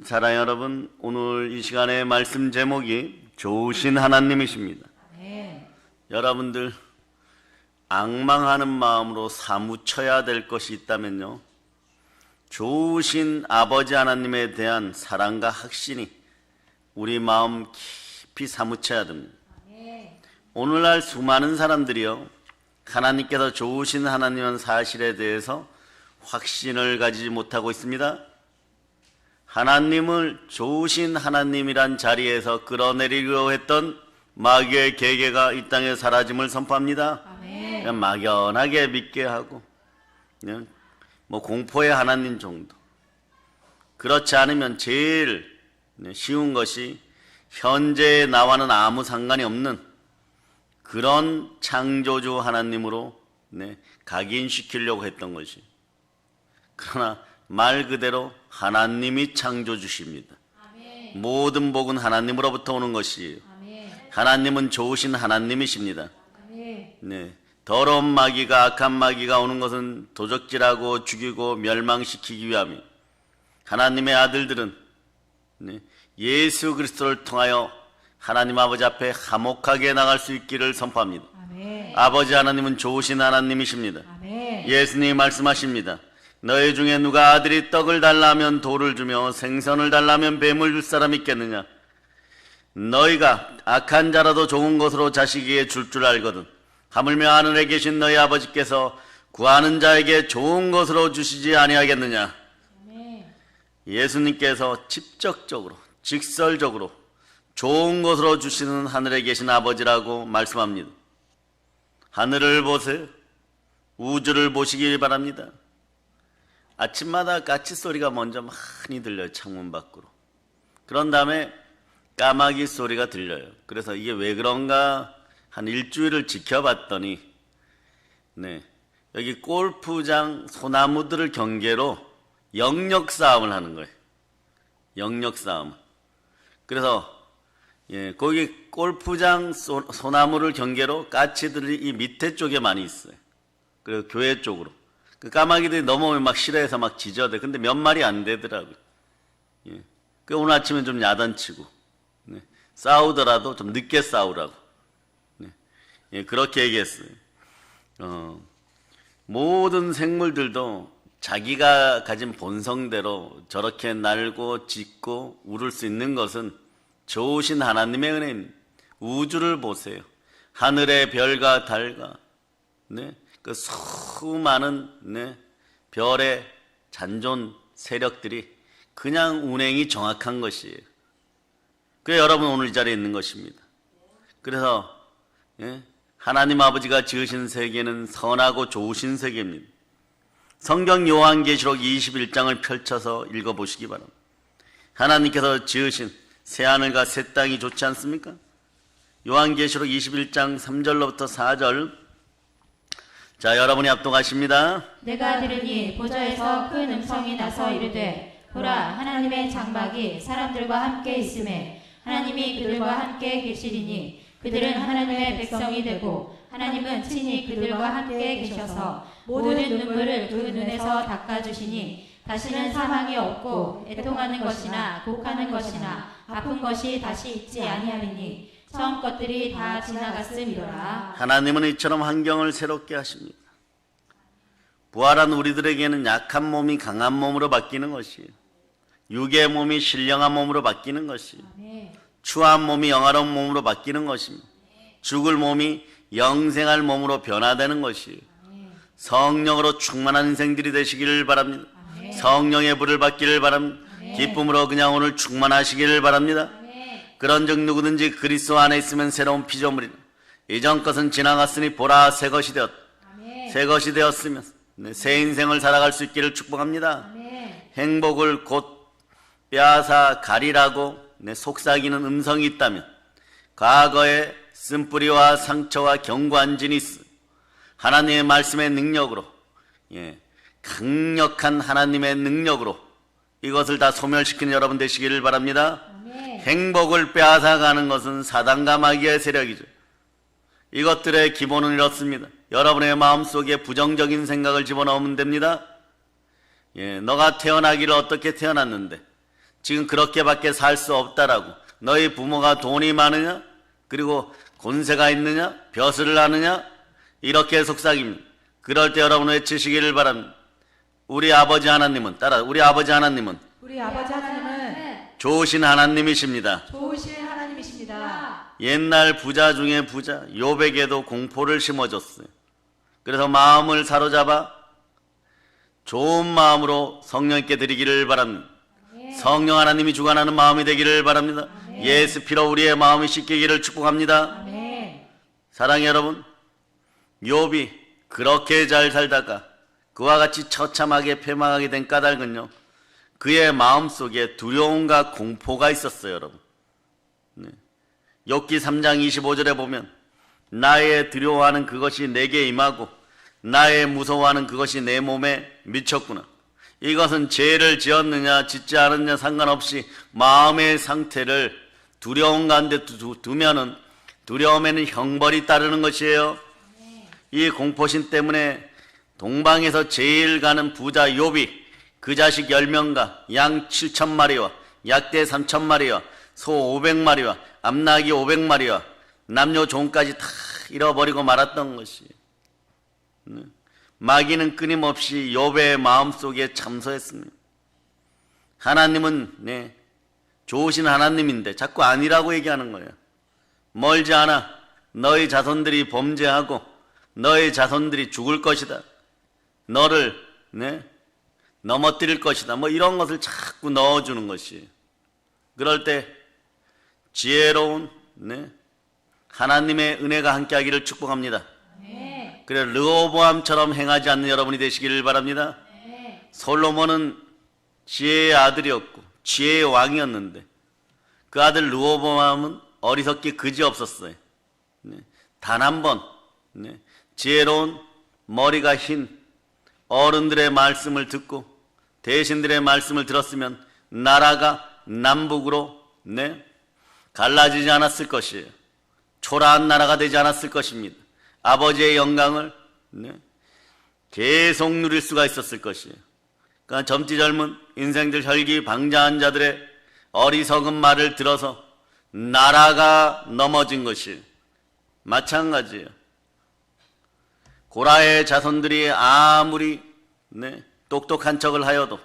사랑하는 여러분, 오늘 이 시간의 말씀 제목이 좋으신 하나님이십니다. 네. 여러분들 앙망하는 마음으로 사무쳐야 될 것이 있다면요, 좋으신 아버지 하나님에 대한 사랑과 확신이 우리 마음 깊이 사무쳐야 됩니다. 네. 오늘날 수많은 사람들이요, 하나님께서 좋으신 하나님의 사실에 대해서 확신을 가지지 못하고 있습니다. 하나님을 좋으신 하나님이란 자리에서 끌어내리려 했던 마귀의 계계가 이 땅에 사라짐을 선포합니다. 아멘. 그냥 막연하게 믿게 하고 그냥 공포의 하나님 정도. 그렇지 않으면 제일 쉬운 것이 현재의 나와는 아무 상관이 없는 그런 창조주 하나님으로 각인시키려고 했던 것이. 그러나 말 그대로 하나님이 창조주십니다. 아멘. 모든 복은 하나님으로부터 오는 것이에요. 아멘. 하나님은 좋으신 하나님이십니다. 아멘. 더러운 마귀가, 악한 마귀가 오는 것은 도적질하고 죽이고 멸망시키기 위함이에요. 하나님의 아들들은 예수 그리스도를 통하여 하나님 아버지 앞에 화목하게 나갈 수 있기를 선포합니다. 아멘. 아버지 하나님은 좋으신 하나님이십니다. 아멘. 예수님이 말씀하십니다. 너희 중에 누가 아들이 떡을 달라면 돌을 주며 생선을 달라면 뱀을 줄 사람이 있겠느냐? 너희가 악한 자라도 좋은 것으로 자식에게 줄 알거든 하물며 하늘에 계신 너희 아버지께서 구하는 자에게 좋은 것으로 주시지 아니하겠느냐? 아멘. 예수님께서 직접적으로 직설적으로 좋은 것으로 주시는 하늘에 계신 아버지라고 말씀합니다. 하늘을 보세요. 우주를 보시기 바랍니다. 아침마다 까치 소리가 먼저 많이 들려요. 창문 밖으로. 그런 다음에 까마귀 소리가 들려요. 그래서 이게 왜 그런가 한 일주일을 지켜봤더니 여기 골프장 소나무들을 경계로 영역 싸움을 하는 거예요. 영역 싸움. 그래서 거기 골프장 소나무를 경계로 까치들이 이 밑에 쪽에 많이 있어요. 그리고 교회 쪽으로. 그 까마귀들이 넘어오면 막 싫어해서 막 짖어대. 근데 몇 마리 안 되더라고요. 그 오늘 아침에 좀 야단치고 싸우더라도 좀 늦게 싸우라고 그렇게 얘기했어요. 모든 생물들도 자기가 가진 본성대로 저렇게 날고 짖고 울을 수 있는 것은 좋으신 하나님의 은혜입니다. 우주를 보세요. 하늘의 별과 달과 그 수많은 별의 잔존 세력들이 그냥 운행이 정확한 것이에요. 그래서 여러분 오늘 이 자리에 있는 것입니다. 그래서 하나님 아버지가 지으신 세계는 선하고 좋으신 세계입니다. 성경 요한계시록 21장을 펼쳐서 읽어보시기 바랍니다. 하나님께서 지으신 새하늘과 새 땅이 좋지 않습니까? 요한계시록 21장 3절로부터 4절. 자, 여러분이 합독하십니다. 내가 들으니 보좌에서 큰 음성이 나서 이르되 보라, 하나님의 장막이 사람들과 함께 있음에 하나님이 그들과 함께 계시리니 그들은 하나님의 백성이 되고 하나님은 친히 그들과 함께 계셔서 모든 눈물을 그 눈에서 닦아주시니 다시는 사망이 없고 애통하는 것이나 곡하는 것이나 아픈 것이 다시 있지 아니하리니 처음 것들이 다 지나갔음이로라. 하나님은 이처럼 환경을 새롭게 하십니다. 부활한 우리들에게는 약한 몸이 강한 몸으로 바뀌는 것이에요. 육의 몸이 신령한 몸으로 바뀌는 것이에요. 추한 몸이 영화로운 몸으로 바뀌는 것입니다. 죽을 몸이 영생할 몸으로 변화되는 것이에요. 성령으로 충만한 인생들이 되시기를 바랍니다. 성령의 불을 받기를 바랍니다. 기쁨으로 그냥 오늘 충만하시기를 바랍니다. 그런즉 누구든지 그리스도 안에 있으면 새로운 피조물이라. 이전 것은 지나갔으니 보라, 새 것이 되었다. 새 것이 되었으면 새 인생을 살아갈 수 있기를 축복합니다. 행복을 곧 빼앗아 가리라고 속삭이는 음성이 있다면 과거에 쓴뿌리와 상처와 견고한 진이 있어 하나님의 말씀의 능력으로 강력한 하나님의 능력으로 이것을 다 소멸시키는 여러분 되시기를 바랍니다. 행복을 빼앗아가는 것은 사단과 마귀의 세력이죠. 이것들의 기본은 이렇습니다. 여러분의 마음속에 부정적인 생각을 집어넣으면 됩니다. 너가 태어나기를 어떻게 태어났는데 지금 그렇게밖에 살 수 없다라고. 너희 부모가 돈이 많으냐? 그리고 권세가 있느냐? 벼슬을 하느냐? 이렇게 속삭입니다. 그럴 때 여러분 외치시기를 바랍니다. 우리 아버지 하나님은, 따라, 우리 아버지 하나님은 우리 아버지 하나님은 좋으신 하나님이십니다. 좋으신 하나님이십니다. 옛날 부자 중에 부자 욥에게도 공포를 심어줬어요. 그래서 마음을 사로잡아 좋은 마음으로 성령께 드리기를 바랍니다. 성령 하나님이 주관하는 마음이 되기를 바랍니다. 예수 피로 우리의 마음이 씻기기를 축복합니다. 아멘. 사랑해 여러분, 욥이 그렇게 잘 살다가 그와 같이 처참하게 패망하게 된 까닭은요, 그의 마음속에 두려움과 공포가 있었어요. 여러분, 욥기 3장 25절에 보면 나의 두려워하는 그것이 내게 임하고 나의 무서워하는 그것이 내 몸에 미쳤구나. 이것은 죄를 지었느냐 짓지 않았느냐 상관없이 마음의 상태를 두려움 가운데 두면은 두려움에는 형벌이 따르는 것이에요. 이 공포심 때문에 동방에서 제일 가는 부자 욥이 그 자식 10명과 양 7,000마리와 약대 3,000마리와 소 500마리와 암나귀 500마리와 남녀 종까지 다 잃어버리고 말았던 것이에요. 마귀는 끊임없이 욥의 마음속에 참소했습니다. 하나님은 좋으신 하나님인데 자꾸 아니라고 얘기하는 거예요. 멀지 않아 너희 자손들이 범죄하고 너희 자손들이 죽을 것이다. 너를 넘어뜨릴 것이다. 뭐 이런 것을 자꾸 넣어주는 것이에요. 그럴 때 지혜로운 하나님의 은혜가 함께하기를 축복합니다. 그래 르호보암처럼 행하지 않는 여러분이 되시기를 바랍니다. 솔로몬은 지혜의 아들이었고 지혜의 왕이었는데 그 아들 르호보암은 어리석기 그지없었어요. 단 한 번 지혜로운 머리가 흰 어른들의 말씀을 듣고 대신들의 말씀을 들었으면 나라가 남북으로 갈라지지 않았을 것이에요. 초라한 나라가 되지 않았을 것입니다. 아버지의 영광을 계속 누릴 수가 있었을 것이에요. 그러니까 젊디 젊은 인생들 혈기방자한 자들의 어리석은 말을 들어서 나라가 넘어진 것이에요. 마찬가지예요. 고라의 자손들이 아무리 똑똑한 척을 하여도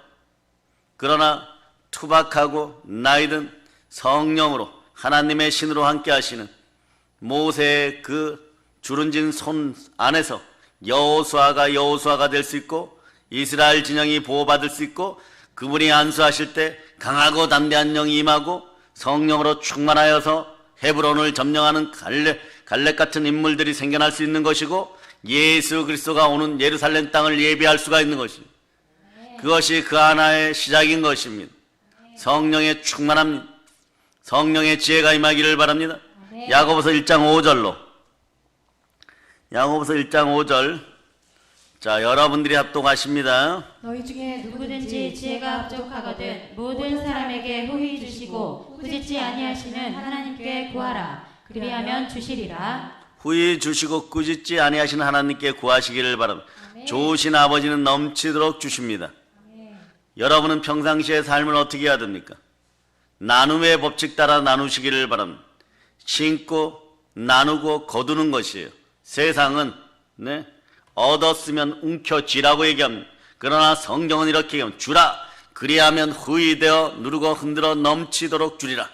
그러나 투박하고 나이든 성령으로 하나님의 신으로 함께 하시는 모세의 그 주름진 손 안에서 여호수아가 될 수 있고 이스라엘 진영이 보호받을 수 있고 그분이 안수하실 때 강하고 담대한 영이 임하고 성령으로 충만하여서 헤브론을 점령하는 갈렙 같은 인물들이 생겨날 수 있는 것이고 예수 그리스도가 오는 예루살렘 땅을 예비할 수가 있는 것입니다. 그것이 그 하나의 시작인 것입니다. 성령의 충만함, 성령의 지혜가 임하기를 바랍니다. 야고보서 1장 5절로 야고보서 1장 5절 자 여러분들이 합독하십니다. 너희 중에 누구든지 지혜가 부족하거든 모든 사람에게 후히 주시고 꾸짖지 아니하시는 하나님께 구하라. 그리하면 주시리라. 후히 주시고 꾸짖지 아니하시는 하나님께 구하시기를 바랍니다. 좋으신 아버지는 넘치도록 주십니다. 여러분은 평상시의 삶을 어떻게 해야 됩니까? 나눔의 법칙 따라 나누시기를 바랍니다. 신고 나누고 거두는 것이에요. 세상은 얻었으면 움켜쥐라고 얘기합니다. 그러나 성경은 이렇게 얘기합니다. 주라 그리하면 후히 되어 누르고 흔들어 넘치도록 주리라.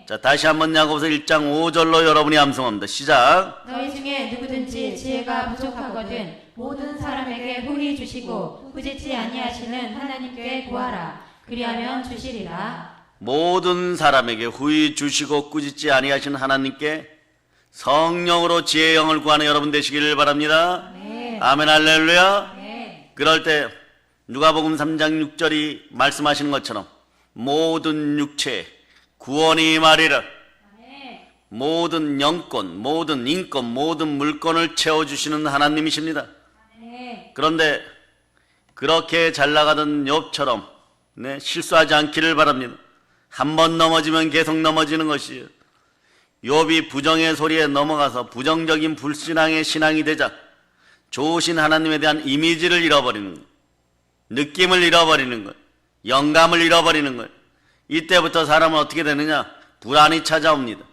자 다시 한번 야고보서 1장 5절로 여러분이 암송합니다. 시작. 너희 중에 누구든지 지혜가 부족하거든 모든 사람에게 후히 주시고 꾸짖지 아니하시는 하나님께 구하라. 그리하면 주시리라. 모든 사람에게 후히 주시고 꾸짖지 아니하시는 하나님께 성령으로 지혜의 영을 구하는 여러분 되시기를 바랍니다. 아멘 할렐루야. 그럴 때 누가복음 3장 6절이 말씀하시는 것처럼 모든 육체에 구원이 임하리라. 모든 영권, 모든 인권, 모든 물건을 채워주시는 하나님이십니다. 그런데 그렇게 잘 나가던 욥처럼 실수하지 않기를 바랍니다. 한 번 넘어지면 계속 넘어지는 것이에요. 욥이 부정의 소리에 넘어가서 부정적인 불신앙의 신앙이 되자 좋으신 하나님에 대한 이미지를 잃어버리는 거예요. 느낌을 잃어버리는 거예요. 영감을 잃어버리는 거예요. 이때부터 사람은 어떻게 되느냐? 불안이 찾아옵니다.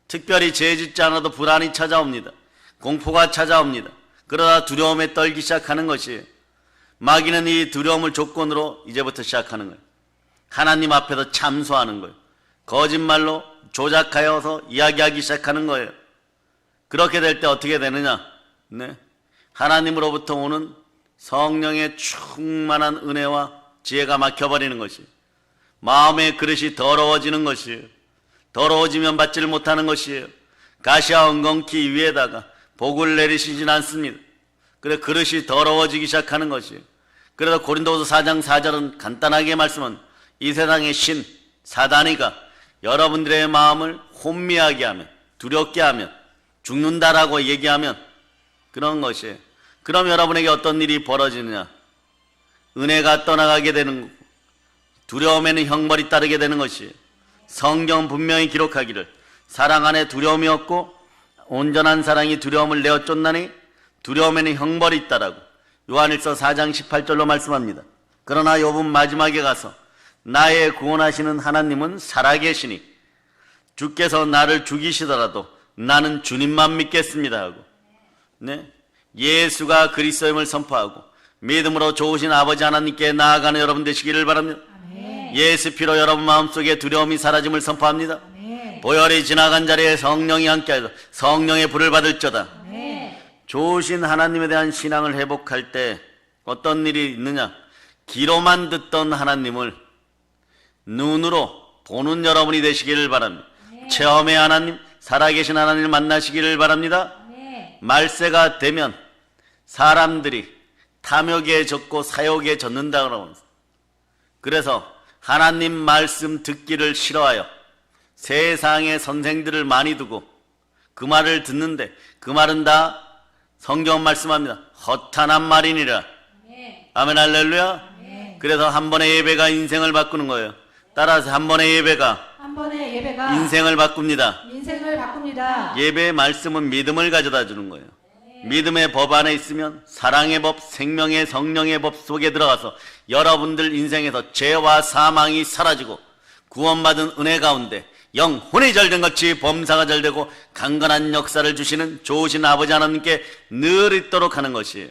특별히 죄 짓지 않아도 불안이 찾아옵니다. 공포가 찾아옵니다. 그러다 두려움에 떨기 시작하는 것이에요. 마귀는 이 두려움을 조건으로 이제부터 시작하는 거예요. 하나님 앞에서 참소하는 거예요. 거짓말로 조작하여서 이야기하기 시작하는 거예요. 그렇게 될 때 어떻게 되느냐? 네. 하나님으로부터 오는 성령의 충만한 은혜와 지혜가 막혀버리는 것이에요. 마음의 그릇이 더러워지는 것이에요. 더러워지면 받지를 못하는 것이에요. 가시와 엉겅퀴 위에다가 복을 내리시진 않습니다. 그래 그릇이 더러워지기 시작하는 것이에요. 그래서 고린도후서 4장 4절은 간단하게 말씀은 이 세상의 신 사단이가 여러분들의 마음을 혼미하게 하면, 두렵게 하면, 죽는다라고 얘기하면 그런 것이에요. 그럼 여러분에게 어떤 일이 벌어지느냐? 은혜가 떠나가게 되는 거고 두려움에는 형벌이 따르게 되는 것이에요. 성경 분명히 기록하기를 사랑 안에 두려움이 없고 온전한 사랑이 두려움을 내어 쫓나니 두려움에는 형벌이 있다라고 요한일서 4장 18절로 말씀합니다. 그러나 욥은 마지막에 가서 나의 구원하시는 하나님은 살아계시니 주께서 나를 죽이시더라도 나는 주님만 믿겠습니다 하고, 네? 예수가 그리스도임을 선포하고 믿음으로 좋으신 아버지 하나님께 나아가는 여러분 되시기를 바랍니다. 아멘. 예수 피로 여러분 마음속에 두려움이 사라짐을 선포합니다. 아멘. 보혈이 지나간 자리에 성령이 함께하여 성령의 불을 받을저다. 아멘. 좋으신 하나님에 대한 신앙을 회복할 때 어떤 일이 있느냐? 귀로만 듣던 하나님을 눈으로 보는 여러분이 되시기를 바랍니다. 체험의 하나님, 살아계신 하나님을 만나시기를 바랍니다. 말세가 되면 사람들이 탐욕에 젖고 사욕에 젖는다 그러면서, 그래서 하나님 말씀 듣기를 싫어하여 세상의 선생들을 많이 두고 그 말을 듣는데 그 말은 다 성경 말씀합니다. 허탄한 말이니라. 아멘 할렐루야. 그래서 한 번의 예배가 인생을 바꾸는 거예요. 따라서 한 번의 예배가 한 번의 예배가 인생을 바꿉니다. 인생을 바꿉니다. 예배의 말씀은 믿음을 가져다 주는 거예요. 믿음의 법 안에 있으면 사랑의 법, 생명의 성령의 법 속에 들어가서 여러분들 인생에서 죄와 사망이 사라지고 구원받은 은혜 가운데 영혼이 잘된 같이 범사가 잘되고 강건한 역사를 주시는 좋으신 아버지 하나님께 늘 있도록 하는 것이에요.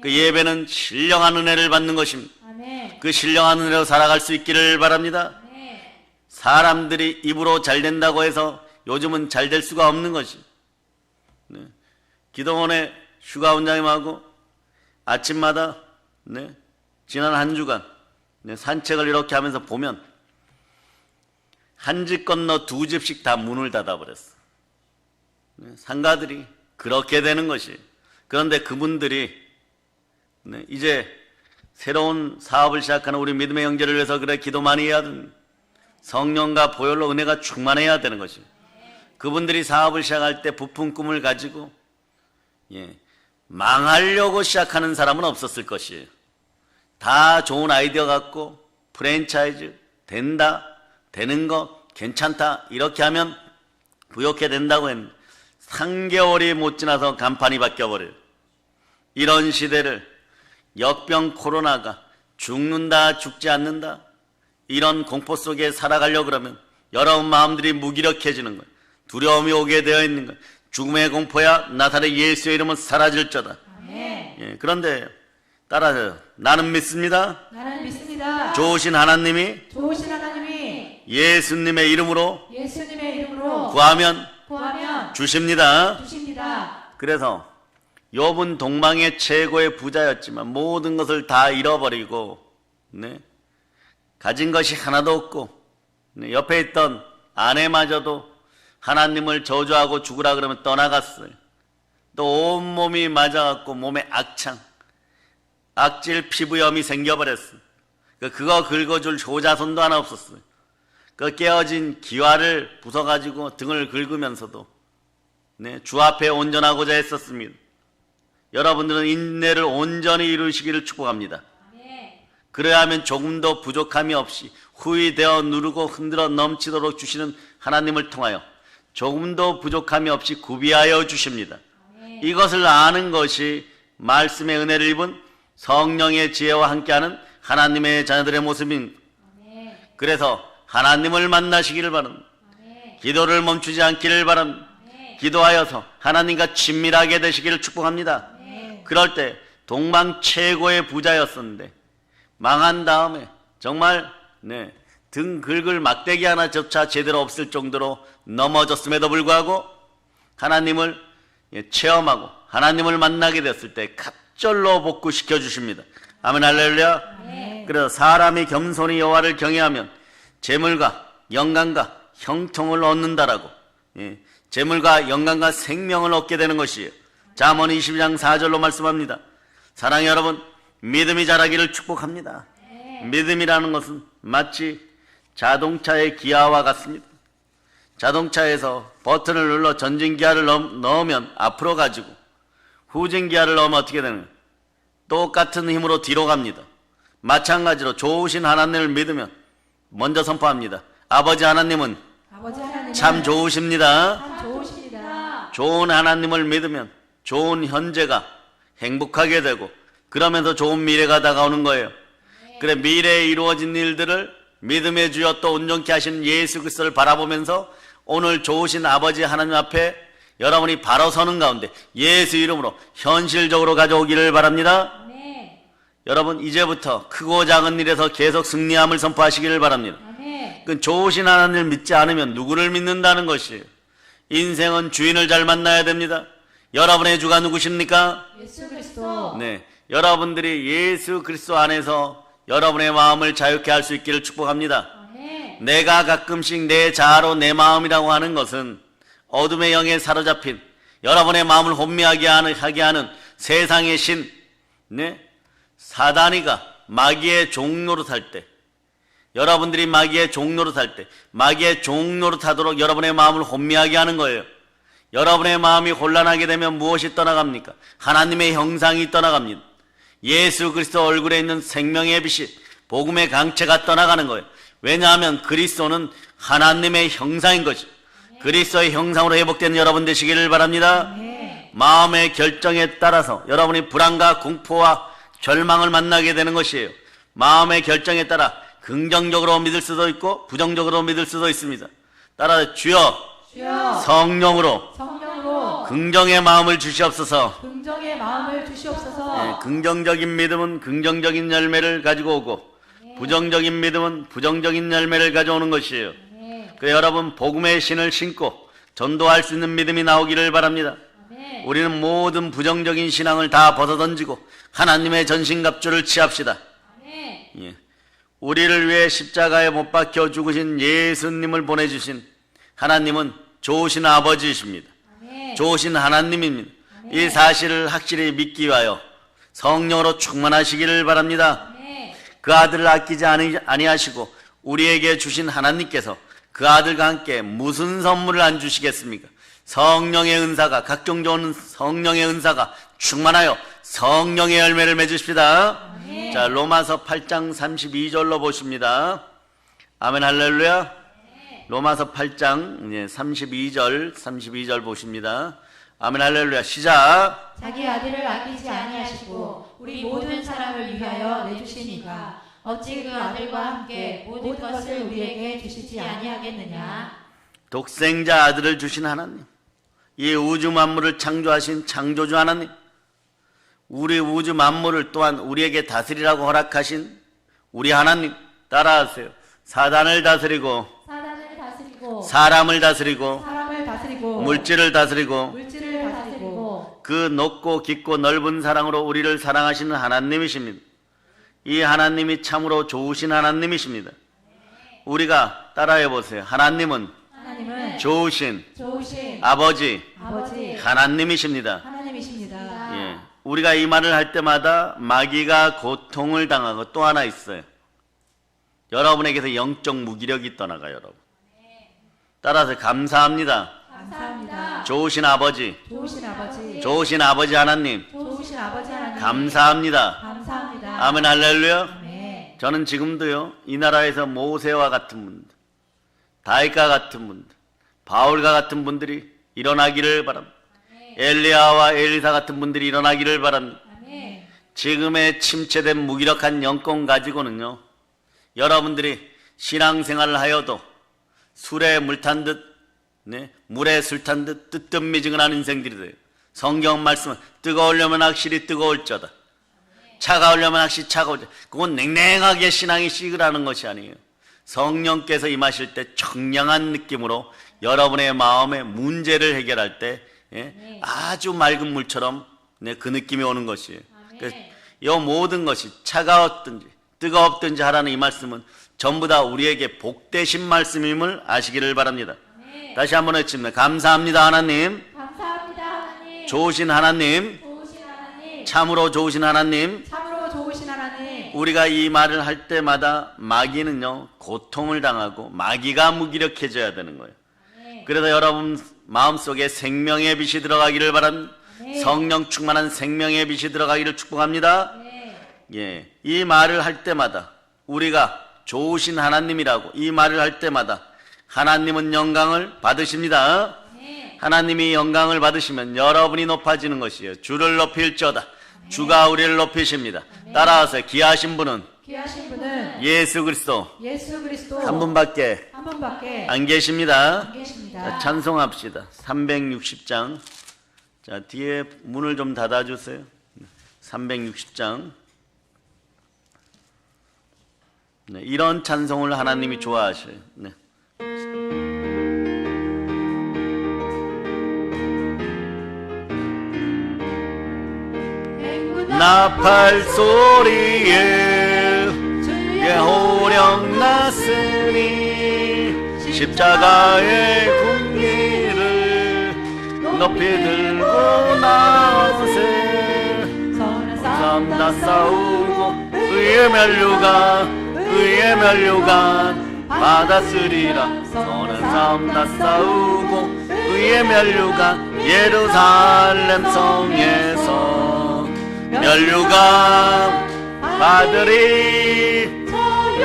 그 예배는 신령한 은혜를 받는 것입니다. 그 신령한 은혜로 살아갈 수 있기를 바랍니다. 사람들이 입으로 잘 된다고 해서 요즘은 잘 될 수가 없는 것이. 네. 기도원의 휴가 원장님하고 아침마다 지난 한 주간 산책을 이렇게 하면서 보면 한 집 건너 두 집씩 다 문을 닫아버렸어. 상가들이 그렇게 되는 것이. 그런데 그분들이 이제 새로운 사업을 시작하는 우리 믿음의 형제를 위해서 그래 기도 많이 해야 됩니다. 성령과 보혈로 은혜가 충만해야 되는 것이. 그분들이 사업을 시작할 때 부푼 꿈을 가지고 망하려고 시작하는 사람은 없었을 것이에요. 다 좋은 아이디어 갖고 프랜차이즈 된다, 되는 거 괜찮다 이렇게 하면 부욕해 된다고 했는데 3개월이 못 지나서 간판이 바뀌어버려요. 이런 시대를 역병 코로나가 죽는다 죽지 않는다 이런 공포 속에 살아가려고 그러면 여러분 마음들이 무기력해지는 거예요. 두려움이 오게 되어 있는 거예요. 죽음의 공포야 나사렛 예수의 이름은 사라질저다. 그런데 따라서 나는 믿습니다. 나는 믿습니다. 좋으신 하나님이 예수님의 이름으로 구하면 주십니다. 그래서 욥은 동방의 최고의 부자였지만 모든 것을 다 잃어버리고 가진 것이 하나도 없고 옆에 있던 아내마저도 하나님을 저주하고 죽으라 그러면 떠나갔어요. 또 온몸이 맞아갖고 몸에 악창, 악질 피부염이 생겨버렸어요. 그거 긁어줄 효자손도 하나 없었어요. 그 깨어진 기와를 부숴가지고 등을 긁으면서도 주 앞에 온전하고자 했었습니다. 여러분들은 인내를 온전히 이루시기를 축복합니다. 그래야 하면 조금도 부족함이 없이 후이되어 누르고 흔들어 넘치도록 주시는 하나님을 통하여 조금도 부족함이 없이 구비하여 주십니다. 이것을 아는 것이 말씀의 은혜를 입은 성령의 지혜와 함께하는 하나님의 자녀들의 모습입니다. 그래서 하나님을 만나시기를 바랍니다. 기도를 멈추지 않기를 바랍니다. 기도하여서 하나님과 친밀하게 되시기를 축복합니다. 그럴 때 동방 최고의 부자였었는데 망한 다음에 정말 등 긁을 막대기 하나조차 제대로 없을 정도로 넘어졌음에도 불구하고 하나님을 체험하고 하나님을 만나게 됐을 때 갑절로 복구시켜 주십니다. 아멘 할렐루야. 그래서 사람이 겸손히 여호와를 경외하면 재물과 영광과 형통을 얻는다라고, 재물과 영광과 생명을 얻게 되는 것이에요. 잠언 22장 4절로 말씀합니다. 사랑하는 여러분, 믿음이 자라기를 축복합니다. 믿음이라는 것은 마치 자동차의 기아와 같습니다. 자동차에서 버튼을 눌러 전진기아를 넣으면 앞으로 가지고 후진기아를 넣으면 어떻게 되는 거예요? 똑같은 힘으로 뒤로 갑니다. 마찬가지로 좋으신 하나님을 믿으면 먼저 선포합니다. 아버지 하나님은 참 좋으십니다. 참 좋으십니다. 좋은 하나님을 믿으면 좋은 현재가 행복하게 되고 그러면서 좋은 미래가 다가오는 거예요. 그래, 미래에 이루어진 일들을 믿음의 주여 또 온전케 하시는 예수 그리스도를 바라보면서 오늘 좋으신 아버지 하나님 앞에 여러분이 바로 서는 가운데 예수 이름으로 현실적으로 가져오기를 바랍니다. 여러분, 이제부터 크고 작은 일에서 계속 승리함을 선포하시기를 바랍니다. 그 좋으신 하나님을 믿지 않으면 누구를 믿는다는 것이에요. 인생은 주인을 잘 만나야 됩니다. 여러분의 주가 누구십니까? 예수 그리스도. 네, 여러분들이 예수 그리스도 안에서 여러분의 마음을 자유케 할 수 있기를 축복합니다. 내가 가끔씩 내 자아로 내 마음이라고 하는 것은 어둠의 영에 사로잡힌 여러분의 마음을 혼미하게 하는 세상의 신, 사단이가 마귀의 종노릇할 때, 여러분들이 마귀의 종노릇할 때 마귀의 종노릇하도록 여러분의 마음을 혼미하게 하는 거예요. 여러분의 마음이 혼란하게 되면 무엇이 떠나갑니까? 하나님의 형상이 떠나갑니다. 예수 그리스도 얼굴에 있는 생명의 빛이 복음의 강체가 떠나가는 거예요. 왜냐하면 그리스도는 하나님의 형상인 것이죠. 그리스도의 형상으로 회복된 여러분 되시기를 바랍니다. 마음의 결정에 따라서 여러분이 불안과 공포와 절망을 만나게 되는 것이에요. 마음의 결정에 따라 긍정적으로 믿을 수도 있고 부정적으로 믿을 수도 있습니다. 따라서 주여 성령으로 긍정의 마음을 주시옵소서. 긍정의 마음을 주시옵소서. 긍정적인 믿음은 긍정적인 열매를 가지고 오고 부정적인 믿음은 부정적인 열매를 가져오는 것이에요. 그래, 여러분 복음의 신을 신고 전도할 수 있는 믿음이 나오기를 바랍니다. 우리는 모든 부정적인 신앙을 다 벗어던지고 하나님의 전신갑주를 취합시다. 우리를 위해 십자가에 못 박혀 죽으신 예수님을 보내주신 하나님은 좋으신 아버지이십니다. 좋으신 하나님입니다. 이 사실을 확실히 믿기 위하여 성령으로 충만하시기를 바랍니다. 그 아들을 아끼지 아니하시고 우리에게 주신 하나님께서 그 아들과 함께 무슨 선물을 안 주시겠습니까? 성령의 은사가, 각종 좋은 성령의 은사가 충만하여 성령의 열매를 맺으십시다. 자, 로마서 8장 32절로 보십니다. 아멘 할렐루야. 로마서 8장 32절 보십니다. 아멘 할렐루야. 시작. 자기 아들을 아끼지 아니하시고 우리 모든 사람을 위하여 내주시니까 어찌 그 아들과 함께 모든 것을 우리에게 주시지 아니하겠느냐. 독생자 아들을 주신 하나님, 이 우주 만물을 창조하신 창조주 하나님, 우리 우주 만물을 또한 우리에게 다스리라고 허락하신 우리 하나님, 따라하세요. 사단을 다스리고 사람을 다스리고 물질을 다스리고 그 높고 깊고 넓은 사랑으로 우리를 사랑하시는 하나님이십니다. 이 하나님이 참으로 좋으신 하나님이십니다. 우리가 따라해 보세요. 하나님은 좋으신 아버지 하나님이십니다. 예. 우리가 이 말을 할 때마다 마귀가 고통을 당하고 또 하나 있어요. 여러분에게서 영적 무기력이 떠나가요. 여러분. 따라서 감사합니다. 좋으신 아버지 하나님, 감사합니다. 아멘 할렐루야. 저는 지금도요, 이 나라에서 모세와 같은 분들, 다윗과 같은 분들, 바울과 같은 분들이 일어나기를 바랍니다. 엘리야와 엘리사 같은 분들이 일어나기를 바랍니다. 지금의 침체된 무기력한 영권 가지고는요, 여러분들이 신앙생활을 하여도 술에 물 탄 듯, 네, 물에 술 탄 듯 뜨뜻미지근한 인생들이 돼요. 성경 말씀은 뜨거우려면 확실히 뜨거울저다. 차가우려면 확실히 차가울저다. 그건 냉랭하게 신앙이 식으라는 것이 아니에요. 성령께서 임하실 때 청량한 느낌으로 여러분의 마음의 문제를 해결할 때 아주 맑은 물처럼 그 느낌이 오는 것이에요. 그래서 이 모든 것이 차가웠든지 뜨거웠든지 하라는 이 말씀은 전부 다 우리에게 복되신 말씀임을 아시기를 바랍니다. 다시 한번 외칩니다. 감사합니다 하나님. 감사합니다 하나님. 좋으신 하나님. 좋으신 하나님. 참으로 좋으신 하나님. 참으로 좋으신 하나님. 우리가 이 말을 할 때마다 마귀는요 고통을 당하고 마귀가 무기력해져야 되는 거예요. 그래서 여러분 마음속에 생명의 빛이 들어가기를 바랍니다. 성령 충만한 생명의 빛이 들어가기를 축복합니다. 예, 이 말을 할 때마다 우리가 좋으신 하나님이라고 이 말을 할 때마다 하나님은 영광을 받으십니다. 하나님이 영광을 받으시면 여러분이 높아지는 것이에요. 주를 높일저다. 주가 우리를 높이십니다. 따라서 귀하신 분은 귀하신 분은 예수 그리스도 예수 그리스도 한 분밖에 안 계십니다. 안 계십니다. 자, 찬송합시다. 360장. 자, 뒤에 문을 좀 닫아주세요. 360장. 네, 이런 찬송을 하나님이 좋아하셔요. 네. 나팔 소리에 호령 났으니 십자가의 군기를 높이 들고 나오세. 싸움 다 싸우고 의의 면류관 받았으리라. 선한 싸움 다 싸우고 의의 면류관 예루살렘 성에서 면류관 받으리.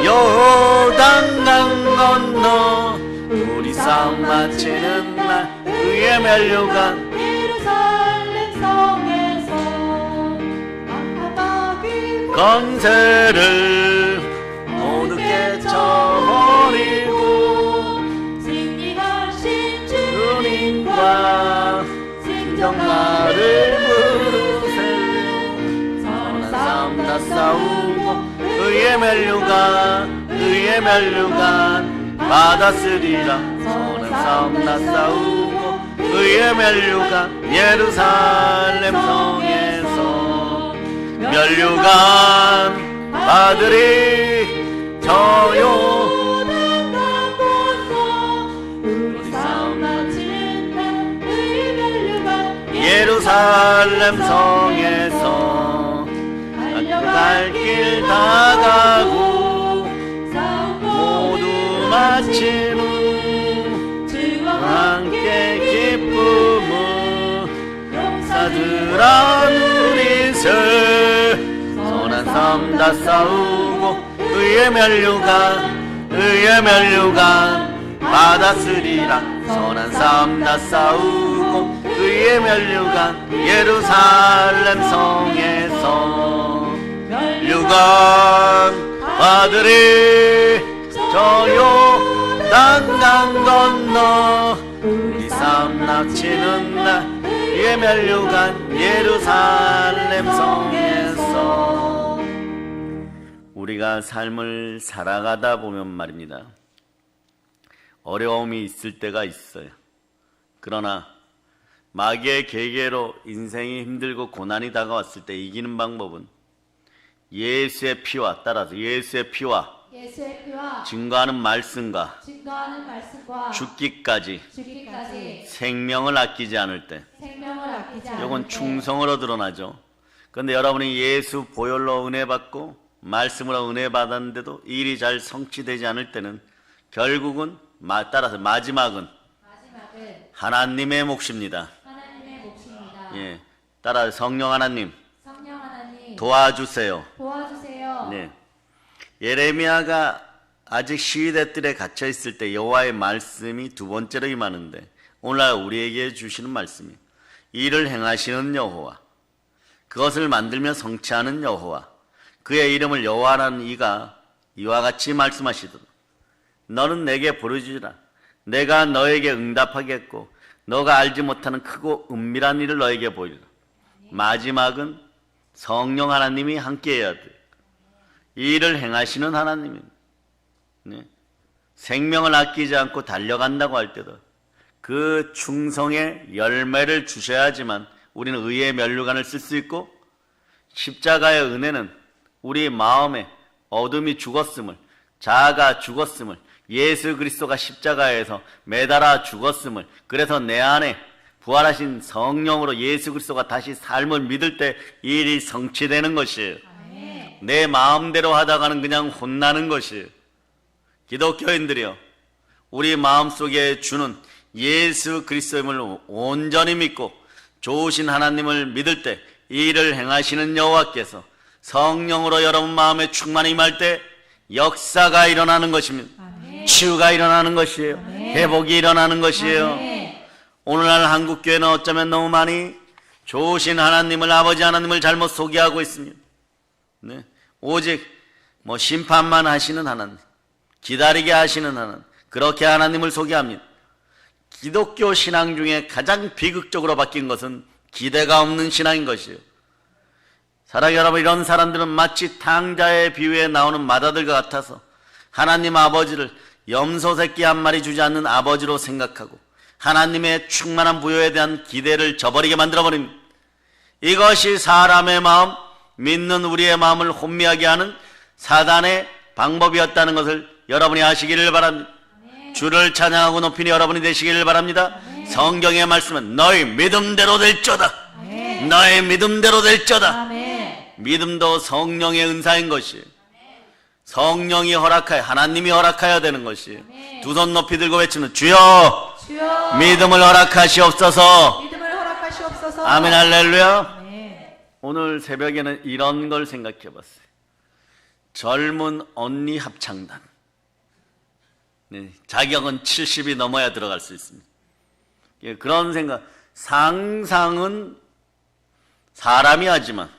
요단강 건너 우리 싸움 마치는 날 의의 면류관 예루살렘 성에서 건세를 모두 깨쳐버리고 승리하신 주님과 생정나를 부르세요. 선한 싸움 다 싸우고 의의 면류관 받았으리라. 선한 싸움 다 싸우고 의의 면류관 예루살렘 성에서 면류관 받으리. 저 요단강 건너 우리 싸움 마치는 날 의의 면류관 예루살렘 성에서 갈 길 다 가고 모두 마친 후 주와 함께 기쁨을 용사들아 누리세. 선한 싸움 다 싸우고 의의 면류관 받았으리라. 선한 싸움 다 싸우고 의의 면류관 예루살렘 성에서 면류관 받으리. 저 요단강 건너 우리 싸움 납치는 날 의의 면류관 예루살렘 성에서. 우리가 삶을 살아가다 보면 말입니다, 어려움이 있을 때가 있어요. 그러나 마귀의 계계로 인생이 힘들고 고난이 다가왔을 때 이기는 방법은 예수의 피와, 따라서 예수의 피와 증거하는 말씀과 죽기까지 생명을 아끼지 않을 때, 이건 충성으로 드러나죠. 그런데 여러분이 예수 보혈로 은혜 받고 말씀으로 은혜 받았는데도 일이 잘 성취되지 않을 때는 결국은 따라서 마지막은 하나님의 몫입니다. 예, 따라서 성령 하나님 도와주세요. 네. 예레미야가 아직 시위대 뜰에 갇혀 있을 때 여호와의 말씀이 두 번째로 임하는데, 오늘날 우리에게 주시는 말씀이 이를 행하시는 여호와, 그것을 만들며 성취하는 여호와, 그의 이름을 여호와라는 이가 이와 같이 말씀하시도록 너는 내게 부르짖으라. 내가 너에게 응답하겠고 너가 알지 못하는 크고 은밀한 일을 너에게 보이리라. 마지막은 성령 하나님이 함께해야 돼. 이 일을 행하시는 하나님입니다. 네. 생명을 아끼지 않고 달려간다고 할 때도 그 충성의 열매를 주셔야지만 우리는 의의 면류관을 쓸 수 있고, 십자가의 은혜는 우리 마음에 어둠이 죽었음을, 자아가 죽었음을, 예수 그리스도가 십자가에서 매달아 죽었음을, 그래서 내 안에 부활하신 성령으로 예수 그리스도가 다시 삶을 믿을 때 이 일이 성취되는 것이에요. 내 마음대로 하다가는 그냥 혼나는 것이에요. 기독교인들이요, 우리 마음속에 주는 예수 그리스도임을 온전히 믿고 좋으신 하나님을 믿을 때 이 일을 행하시는 여호와께서 성령으로 여러분 마음에 충만히 임할 때 역사가 일어나는 것입니다. 치유가 일어나는 것이에요. 회복이 일어나는 것이에요. 오늘날 한국교회는 어쩌면 너무 많이 좋으신 하나님을, 아버지 하나님을 잘못 소개하고 있습니다. 네. 오직 심판만 하시는 하나님, 기다리게 하시는 하나님, 그렇게 하나님을 소개합니다. 기독교 신앙 중에 가장 비극적으로 바뀐 것은 기대가 없는 신앙인 것이에요. 사랑하는 여러분, 이런 사람들은 마치 탕자의 비유에 나오는 마다들과 같아서 하나님 아버지를 염소 새끼 한 마리 주지 않는 아버지로 생각하고 하나님의 충만한 부여에 대한 기대를 저버리게 만들어버립니다. 이것이 사람의 마음, 믿는 우리의 마음을 혼미하게 하는 사단의 방법이었다는 것을 여러분이 아시기를 바랍니다. 주를 찬양하고 높이는 여러분이 되시기를 바랍니다. 성경의 말씀은 너희 믿음대로 될저다. 너희 믿음대로 될저다. 믿음도 성령의 은사인 것이에요. 성령이 허락하여, 하나님이 허락하여야 되는 것이에요. 두 손 높이 들고 외치는 주여, 주여 믿음을 허락하시옵소서. 믿음을 허락하시옵소서. 아멘, 할렐루야. 오늘 새벽에는 이런 걸 생각해 봤어요. 젊은 언니 합창단. 네, 자격은 70이 넘어야 들어갈 수 있습니다. 예, 그런 생각, 상상은 사람이 하지만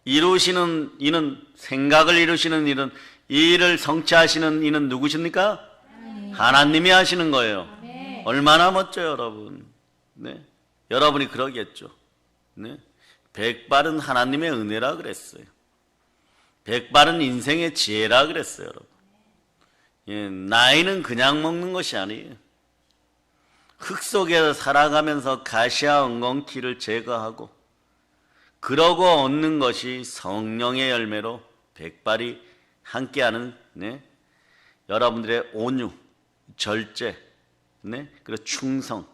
이루시는 이는, 생각을 이루시는 일은, 이 일을 성취하시는 이는 누구십니까? 하나님이 하시는 거예요. 얼마나 멋져요, 여러분. 네, 여러분이 그러겠죠. 네, 백발은 하나님의 은혜라 그랬어요. 백발은 인생의 지혜라 그랬어요, 여러분. 예, 나이는 그냥 먹는 것이 아니에요. 흙 속에 살아가면서 가시와 엉겅퀴를 제거하고 그러고 얻는 것이 성령의 열매로 백발이 함께하는, 네, 여러분들의 온유, 절제, 네, 그리고 충성,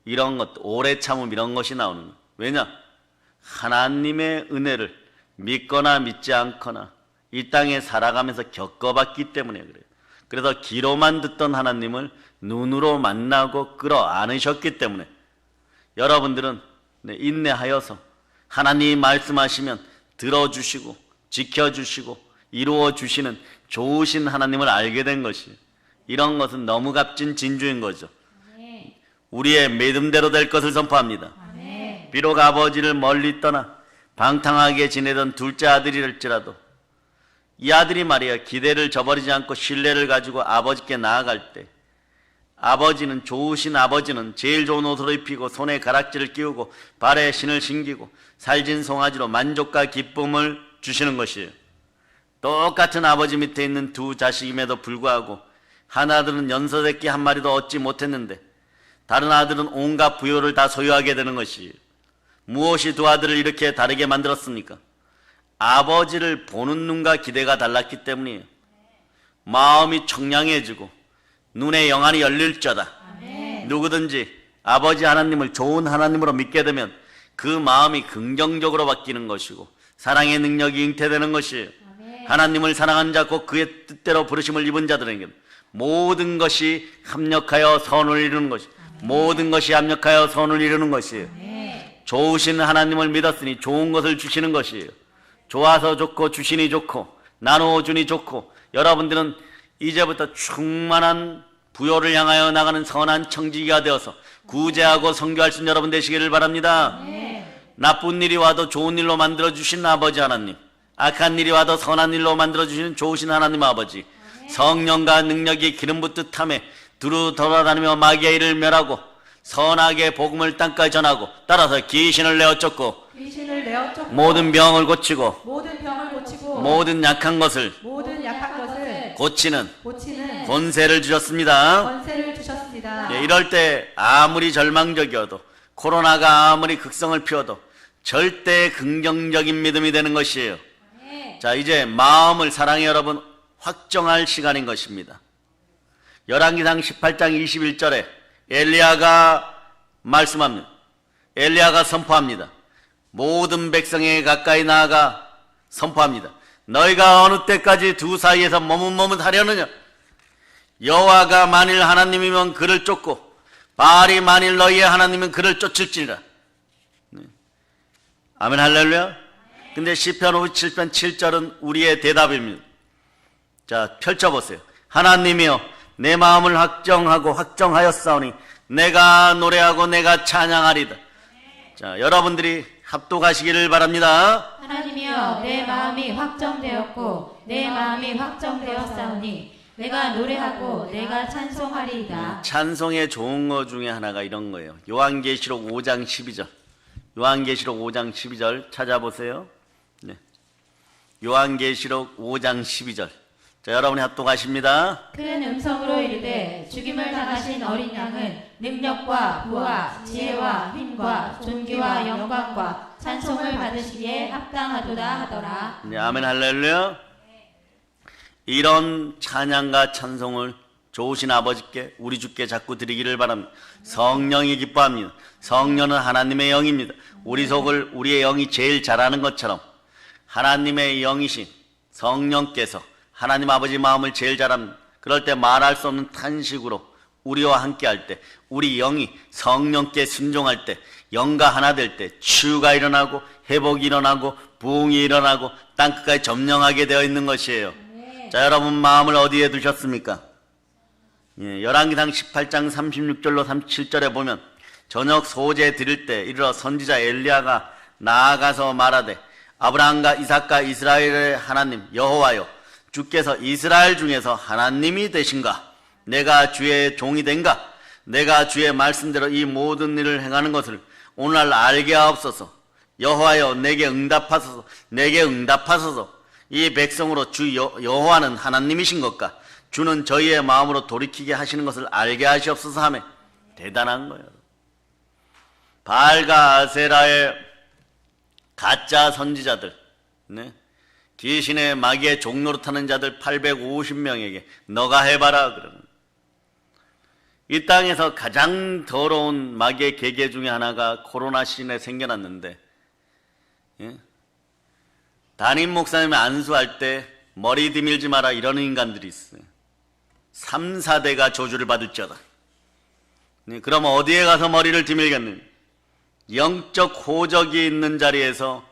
이런 것, 오래 참음, 이런 것이 나오는 거예요. 왜냐? 하나님의 은혜를 믿거나 믿지 않거나 이 땅에 살아가면서 겪어봤기 때문에 그래요. 그래서 귀로만 듣던 하나님을 눈으로 만나고 끌어안으셨기 때문에 여러분들은 인내하여서 하나님이 말씀하시면 들어주시고 지켜주시고 이루어주시는 좋으신 하나님을 알게 된 것이에요. 이런 것은 너무 값진 진주인 거죠. 우리의 믿음대로 될 것을 선포합니다. 비록 아버지를 멀리 떠나 방탕하게 지내던 둘째 아들이랄지라도 이 아들이 말이야, 기대를 저버리지 않고 신뢰를 가지고 아버지께 나아갈 때 아버지는, 좋으신 아버지는 제일 좋은 옷을 입히고 손에 가락지를 끼우고 발에 신을 신기고 살진 송아지로 만족과 기쁨을 주시는 것이에요. 똑같은 아버지 밑에 있는 두 자식임에도 불구하고 한 아들은 연소새끼 한 마리도 얻지 못했는데 다른 아들은 온갖 부요를 다 소유하게 되는 것이에요. 무엇이 두 아들을 이렇게 다르게 만들었습니까? 아버지를 보는 눈과 기대가 달랐기 때문이에요. 마음이 청량해지고 눈의 영안이 열릴 자다. 누구든지 아버지 하나님을 좋은 하나님으로 믿게 되면 그 마음이 긍정적으로 바뀌는 것이고 사랑의 능력이 잉태되는 것이에요. 하나님을 사랑한 자, 곧 그의 뜻대로 부르심을 입은 자들에게는 모든 것이 합력하여 선을 이루는 것이, 모든 것이 합력하여 선을 이루는 것이에요. 좋으신 하나님을 믿었으니 좋은 것을 주시는 것이에요. 좋아서 좋고 주시니 좋고 나누어 주니 좋고, 여러분들은 이제부터 충만한 부요를 향하여 나가는 선한 청지기가 되어서 구제하고 선교할 수 있는 여러분 되시기를 바랍니다. 나쁜 일이 와도 좋은 일로 만들어주신 아버지 하나님, 악한 일이 와도 선한 일로 만들어주시는 좋으신 하나님 아버지, 성령과 능력이 기름 붓듯 함에 두루 돌아다니며 마귀의 일을 멸하고 선하게 복음을 땅까지 전하고 따라서 귀신을 내어 쫓고 귀신을 내어 쫓고 모든 병을 고치고 모든 병을 고치고 모든 약한 것을 모든 약한 것을 고치는 고치는 권세를 주셨습니다. 권세를 주셨습니다. 예, 이럴 때 아무리 절망적이어도 코로나가 아무리 극성을 피워도 절대 긍정적인 믿음이 되는 것이에요. 자, 이제 마음을 사랑해 여러분 확정할 시간인 것입니다. 열왕기상 18장 21절에 엘리야가 말씀합니다. 엘리야가 선포합니다. 모든 백성에게 가까이 나아가 선포합니다. 너희가 어느 때까지 두 사이에서 머뭇머뭇하려느냐? 여호와가 만일 하나님이면 그를 쫓고 바알이 만일 너희의 하나님이면 그를 쫓을지니라. 아멘 할렐루야. 근데 시편 57편 7절은 우리의 대답입니다. 자, 펼쳐보세요. 하나님이여 내 마음을 확정하고 확정하였사오니 내가 노래하고 내가 찬양하리다. 자, 여러분들이 합독하시기를 바랍니다. 하나님이여 내 마음이 확정되었고 내 마음이 확정되었사오니 내가 노래하고 내가 찬송하리이다. 찬송의 좋은 거 중에 하나가 이런 거예요. 요한계시록 5장 12절. 요한계시록 5장 12절 찾아보세요. 네. 요한계시록 5장 12절. 자, 여러분이 합독하십니다. 큰 음성으로 이르되 죽임을 당하신 어린 양은 능력과 부와 지혜와 힘과 존귀와 영광과 찬송을 받으시기에 합당하도다 하더라. 네, 아멘 할렐루야. 이런 찬양과 찬송을 좋으신 아버지께 우리 주께 자꾸 드리기를 바랍니다. 성령이 기뻐합니다. 성령은 하나님의 영입니다. 우리 속을 우리의 영이 제일 잘하는 것처럼 하나님의 영이신 성령께서 하나님 아버지 마음을 제일 잘합니다. 그럴 때 말할 수 없는 탄식으로 우리와 함께 할 때, 우리 영이 성령께 순종할 때, 영과 하나 될 때 치유가 일어나고 회복이 일어나고 부흥이 일어나고 땅끝까지 점령하게 되어 있는 것이에요. 자, 여러분 마음을 어디에 두셨습니까? 예, 열왕기상 18장 36절로 37절에 보면 저녁 소제 드릴 때 이르러 선지자 엘리야가 나아가서 말하되 아브라함과 이삭과 이스라엘의 하나님 여호와여 주께서 이스라엘 중에서 하나님이 되신가? 내가 주의 종이 된가? 내가 주의 말씀대로 이 모든 일을 행하는 것을 오늘날 알게 하옵소서. 여호와여 내게 응답하소서. 내게 응답하소서. 이 백성으로 주 여호와는 하나님이신 것과 주는 저희의 마음으로 돌이키게 하시는 것을 알게 하시옵소서 하며 대단한 거예요. 바알과 아세라의 가짜 선지자들, 네? 귀신의 마귀의 종노릇하는 자들 850명에게 너가 해봐라 그러는. 이 땅에서 가장 더러운 마귀의 계계 중에 하나가 코로나 시즌에 생겨났는데, 예? 담임 목사님이 안수할 때 머리 디밀지 마라 이러는 인간들이 있어요. 3, 4대가 저주를 받을지어다. 네, 그럼 어디에 가서 머리를 디밀겠느냐? 영적 호적이 있는 자리에서,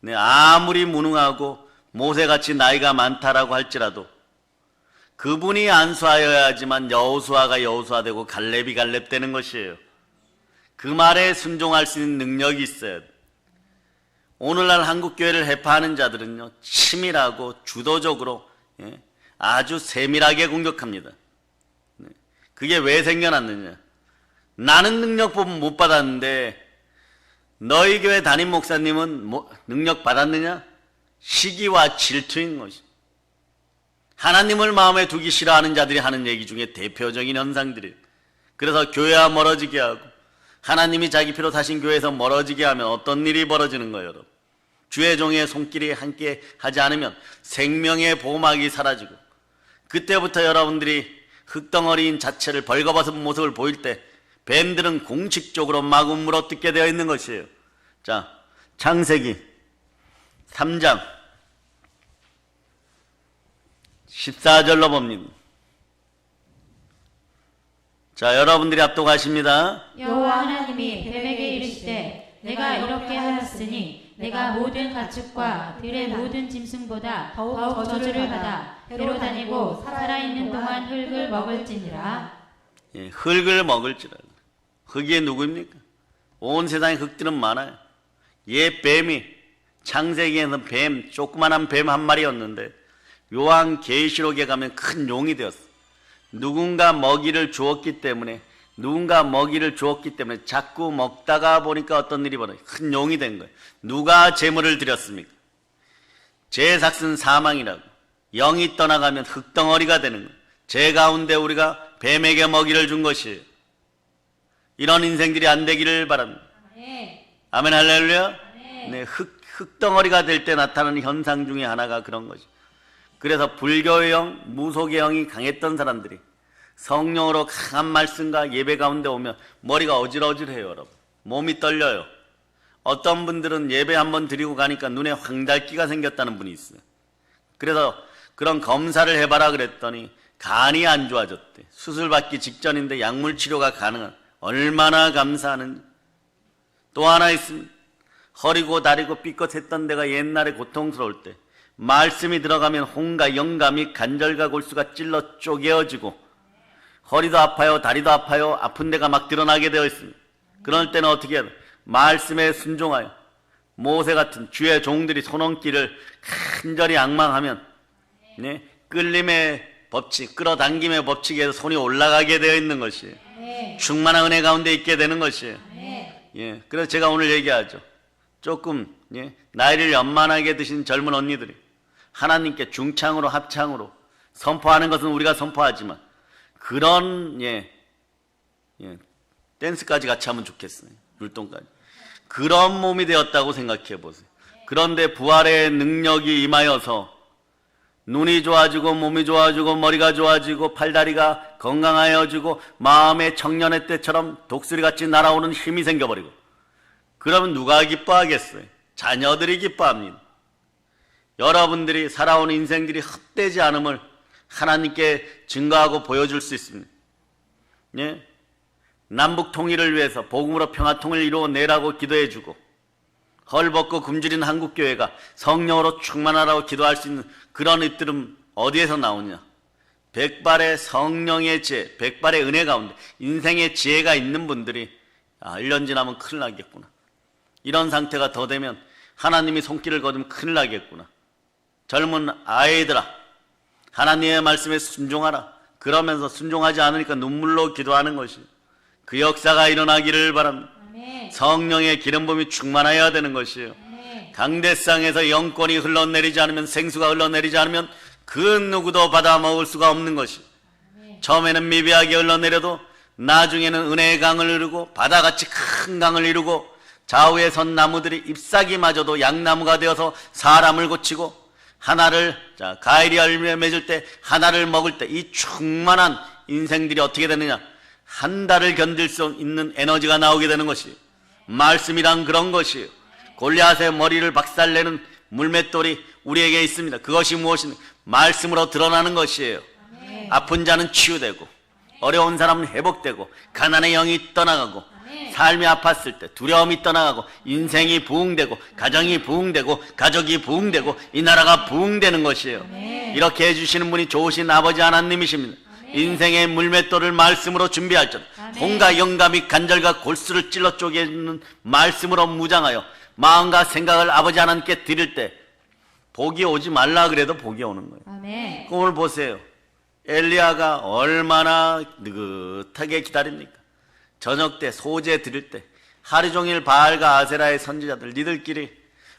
네, 아무리 무능하고 모세같이 나이가 많다라고 할지라도 그분이 안수하여야지만 여호수아가 여호수아 되고 갈렙이 갈렙 되는 것이에요. 그 말에 순종할 수 있는 능력이 있어야 돼. 오늘날 한국교회를 해파하는 자들은요, 치밀하고 주도적으로, 예, 아주 세밀하게 공격합니다. 네. 그게 왜 생겨났느냐? 나는 능력 못 받았는데 너희 교회 담임 목사님은 능력 받았느냐? 시기와 질투인 것이. 하나님을 마음에 두기 싫어하는 자들이 하는 얘기 중에 대표적인 현상들이에요. 그래서 교회와 멀어지게 하고 하나님이 자기 피로 사신 교회에서 멀어지게 하면 어떤 일이 벌어지는 거예요, 여러분? 주의 종의 손길이 함께 하지 않으면 생명의 보호막이 사라지고 그때부터 여러분들이 흙덩어리인 자체를 벌거벗은 모습을 보일 때 뱀들은 공식적으로 마구 물어뜯게 되어 있는 것이에요. 자, 창세기 3장 14절로 봅니다. 자, 여러분들이 합독하십니다. 여호와 하나님이 뱀에게 이르시되 내가 이렇게 하였으니 내가 모든 가축과 들의 모든 짐승보다 더욱 저주를 받아 배로 다니고 살아있는 동안 흙을 먹을지니라. 예, 흙을 먹을지라. 흙이 누구입니까? 온 세상에 흙들은 많아요. 옛 뱀이 창세기에는 뱀, 조그만한 뱀 한 마리였는데 요한계시록에 가면 큰 용이 되었어. 누군가 먹이를 주었기 때문에 자꾸 먹다가 보니까 어떤 일이 벌어요. 큰 용이 된 거예요. 누가 제물을 드렸습니까? 죄 삭은 사망이라고. 영이 떠나가면 흙덩어리가 되는 거예요. 죄 가운데 우리가 뱀에게 먹이를 준 것이에요. 이런 인생들이 안 되기를 바랍니다. 아멘 할렐루야. 네, 흙덩어리가 될 때 나타나는 현상 중에 하나가 그런 거죠. 그래서 불교의 영, 무속의 영이 강했던 사람들이 성령으로 강한 말씀과 예배 가운데 오면 머리가 어질어질해요. 여러분, 몸이 떨려요. 어떤 분들은 예배 한번 드리고 가니까 눈에 황달기가 생겼다는 분이 있어요. 그래서 그런 검사를 해봐라 그랬더니 간이 안 좋아졌대. 수술받기 직전인데 약물 치료가 가능한. 얼마나 감사하는지. 또 하나 있습니다. 허리고 다리고 삐끗했던 데가 옛날에 고통스러울 때 말씀이 들어가면 홍가 영감이 간절과 골수가 찔러 쪼개어지고 허리도 아파요, 다리도 아파요, 아픈 데가 막 드러나게 되어 있습니다. 그럴 때는 어떻게 해야 돼? 말씀에 순종하여 모세 같은 주의 종들이 손언기를 간절히 앙망하면 끌림의 법칙, 끌어당김의 법칙에서 손이 올라가게 되어 있는 것이에요. 충만한 은혜 가운데 있게 되는 것이에요. 그래서 제가 오늘 얘기하죠. 조금 나이를 연만하게 드신 젊은 언니들이 하나님께 중창으로 합창으로 선포하는 것은 우리가 선포하지만 그런 댄스까지 같이 하면 좋겠어요. 율동까지. 그런 몸이 되었다고 생각해 보세요. 그런데 부활의 능력이 임하여서 눈이 좋아지고 몸이 좋아지고 머리가 좋아지고 팔다리가 건강하여지고 마음의 청년의 때처럼 독수리같이 날아오는 힘이 생겨버리고 그러면 누가 기뻐하겠어요? 자녀들이 기뻐합니다. 여러분들이 살아온 인생들이 헛되지 않음을 하나님께 증거하고 보여줄 수 있습니다. 남북 통일을 위해서 복음으로 평화통을 이루어내라고 기도해주고 헐벗고 굶주린 한국교회가 성령으로 충만하라고 기도할 수 있는 그런 잇들은 어디에서 나오냐? 백발의 성령의 지혜, 백발의 은혜 가운데 인생의 지혜가 있는 분들이 1년 지나면 큰일 나겠구나. 이런 상태가 더 되면 하나님이 손길을 거두면 큰일 나겠구나. 젊은 아이들아, 하나님의 말씀에 순종하라. 그러면서 순종하지 않으니까 눈물로 기도하는 것이 그 역사가 일어나기를 바랍니다. 성령의 기름붐이 충만해야 되는 것이에요. 강대상에서 영권이 흘러내리지 않으면, 생수가 흘러내리지 않으면 그 누구도 받아 먹을 수가 없는 것이. 처음에는 미비하게 흘러내려도 나중에는 은혜의 강을 이루고 바다같이 큰 강을 이루고 좌우에 선 나무들이 잎사귀마저도 양나무가 되어서 사람을 고치고 하나를 가을이 열매 맺을 때 하나를 먹을 때 이 충만한 인생들이 어떻게 되느냐? 한 달을 견딜 수 있는 에너지가 나오게 되는 것이 말씀이란 그런 것이에요. 골리앗의 머리를 박살내는 물맷돌이 우리에게 있습니다. 그것이 무엇입니까? 말씀으로 드러나는 것이에요. 아픈 자는 치유되고 어려운 사람은 회복되고 가난의 영이 떠나가고 삶이 아팠을 때 두려움이 떠나가고 인생이 부흥되고 가정이 부흥되고 가족이 부흥되고 이 나라가 부흥되는 것이에요. 이렇게 해주시는 분이 좋으신 아버지 하나님이십니다. 인생의 물맷돌을 말씀으로 준비할 줄 혼과 영감이 간절과 골수를 찔러 쪼개는 말씀으로 무장하여 마음과 생각을 아버지 하나님께 드릴 때 복이 오지 말라 그래도 복이 오는 거예요. 오늘 보세요. 엘리야가 얼마나 느긋하게 기다립니까? 저녁 때 소제 드릴 때 하루 종일 바알과 아세라의 선지자들 니들끼리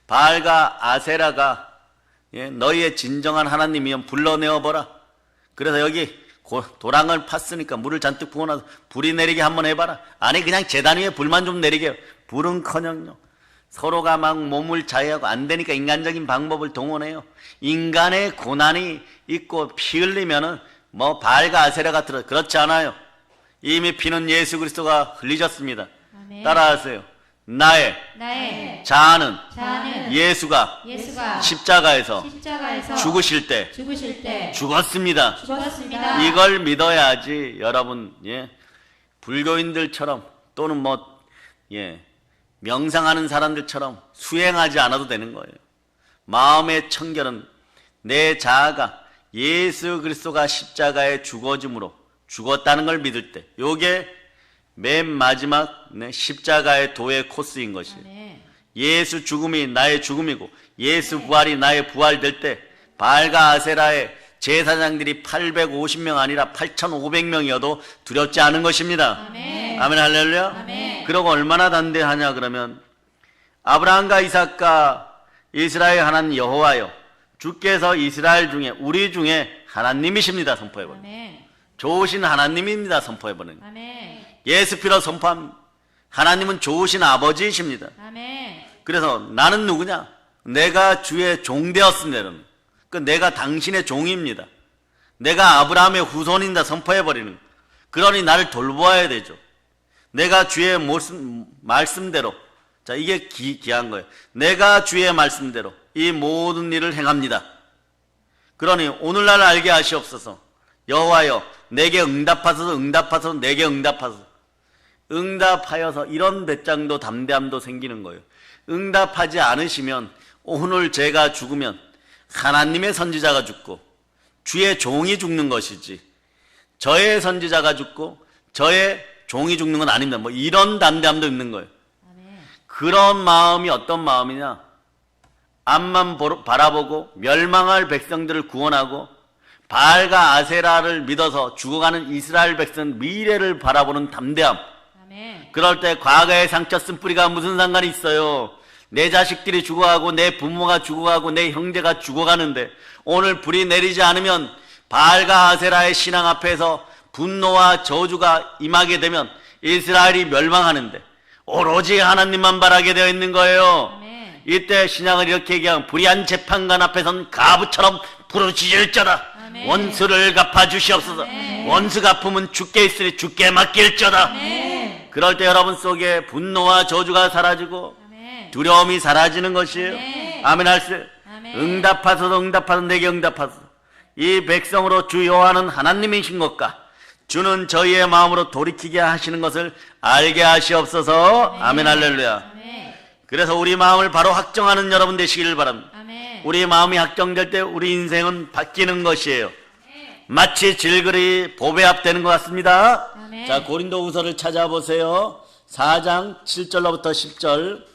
바알과 아세라가 너희의 진정한 하나님이면 불러내어보라. 그래서 여기 도랑을 팠으니까 물을 잔뜩 부어놔서 불이 내리게 한번 해봐라. 아니 그냥 제단 위에 불만 좀 내리게 해요. 불은커녕요 서로가 막 몸을 자해하고 안 되니까 인간적인 방법을 동원해요. 인간의 고난이 있고 피 흘리면은 뭐 바알과 아세라가 들어. 그렇지 않아요. 이미 피는 예수 그리스도가 흘리셨습니다. 따라하세요. 나의 자아는 예수가 십자가에서 죽으실 때 죽었습니다. 이걸 믿어야지 여러분 불교인들처럼 또는 명상하는 사람들처럼 수행하지 않아도 되는 거예요. 마음의 청결은 내 자아가 예수 그리스도가 십자가에 죽어짐으로 죽었다는 걸 믿을 때 요게 맨 마지막 십자가의 도의 코스인 것이에요. 예수 죽음이 나의 죽음이고 예수 부활이 나의 부활 될 때 바알과 아세라의 제사장들이 850명 아니라 8,500명이어도 두렵지 않은 것입니다. 아멘. 아멘 할렐루야. 아멘. 그러고 얼마나 담대하냐 그러면 아브라함과 이삭과 이스라엘 하나님 여호와여, 주께서 이스라엘 중에 우리 중에 하나님이십니다. 선포해버려. 아멘. 좋으신 하나님입니다. 선포해버리는. 아멘. 예수 피로 선포합니다. 하나님은 좋으신 아버지이십니다. 아멘. 그래서 나는 누구냐? 내가 주의 종 되었습니다. 그 내가 당신의 종입니다. 내가 아브라함의 후손인다 선포해버리는. 그러니 나를 돌보아야 되죠. 내가 주의 말씀대로, 자, 이게 귀한 거예요. 내가 주의 말씀대로 이 모든 일을 행합니다. 그러니 오늘날 알게 하시옵소서. 여호와여, 내게 응답하소서. 응답하소서. 내게 응답하소서. 응답하여서 이런 배짱도 담대함도 생기는 거예요. 응답하지 않으시면 오늘 제가 죽으면 하나님의 선지자가 죽고 주의 종이 죽는 것이지, 저의 선지자가 죽고 저의 종이 죽는 건 아닙니다. 뭐 이런 담대함도 있는 거예요. 아멘. 그런 마음이 어떤 마음이냐? 앞만 바라보고 멸망할 백성들을 구원하고 바알과 아세라를 믿어서 죽어가는 이스라엘 백성 미래를 바라보는 담대함. 아멘. 그럴 때 과거의 상처 쓴 뿌리가 무슨 상관이 있어요? 내 자식들이 죽어가고 내 부모가 죽어가고 내 형제가 죽어가는데 오늘 불이 내리지 않으면 바알과 아세라의 신앙 앞에서 분노와 저주가 임하게 되면 이스라엘이 멸망하는데 오로지 하나님만 바라게 되어 있는 거예요. 아멘. 이때 신앙을 이렇게 얘기하면 불의한 재판관 앞에선 가부처럼 부르짖을저다. 아멘. 원수를 갚아주시옵소서. 아멘. 원수 갚으면 죽게 있으니 죽게 맡길저다. 아멘. 그럴 때 여러분 속에 분노와 저주가 사라지고 아멘. 두려움이 사라지는 것이에요. 아멘. 아멘 할수. 아멘. 응답하소서. 응답하소서. 내게 응답하소서. 이 백성으로 주 여호와는 하나님이신 것과 주는 저희의 마음으로 돌이키게 하시는 것을 알게 하시옵소서. 아멘 할렐루야. 아멘. 그래서 우리 마음을 바로 확정하는 여러분 되시기를 바랍니다. 아멘. 우리 마음이 확정될 때 우리 인생은 바뀌는 것이에요. 마치 질그리 보배 앞되는 것 같습니다. 아멘. 자, 고린도후서를 찾아보세요. 4장 7절로부터 10절.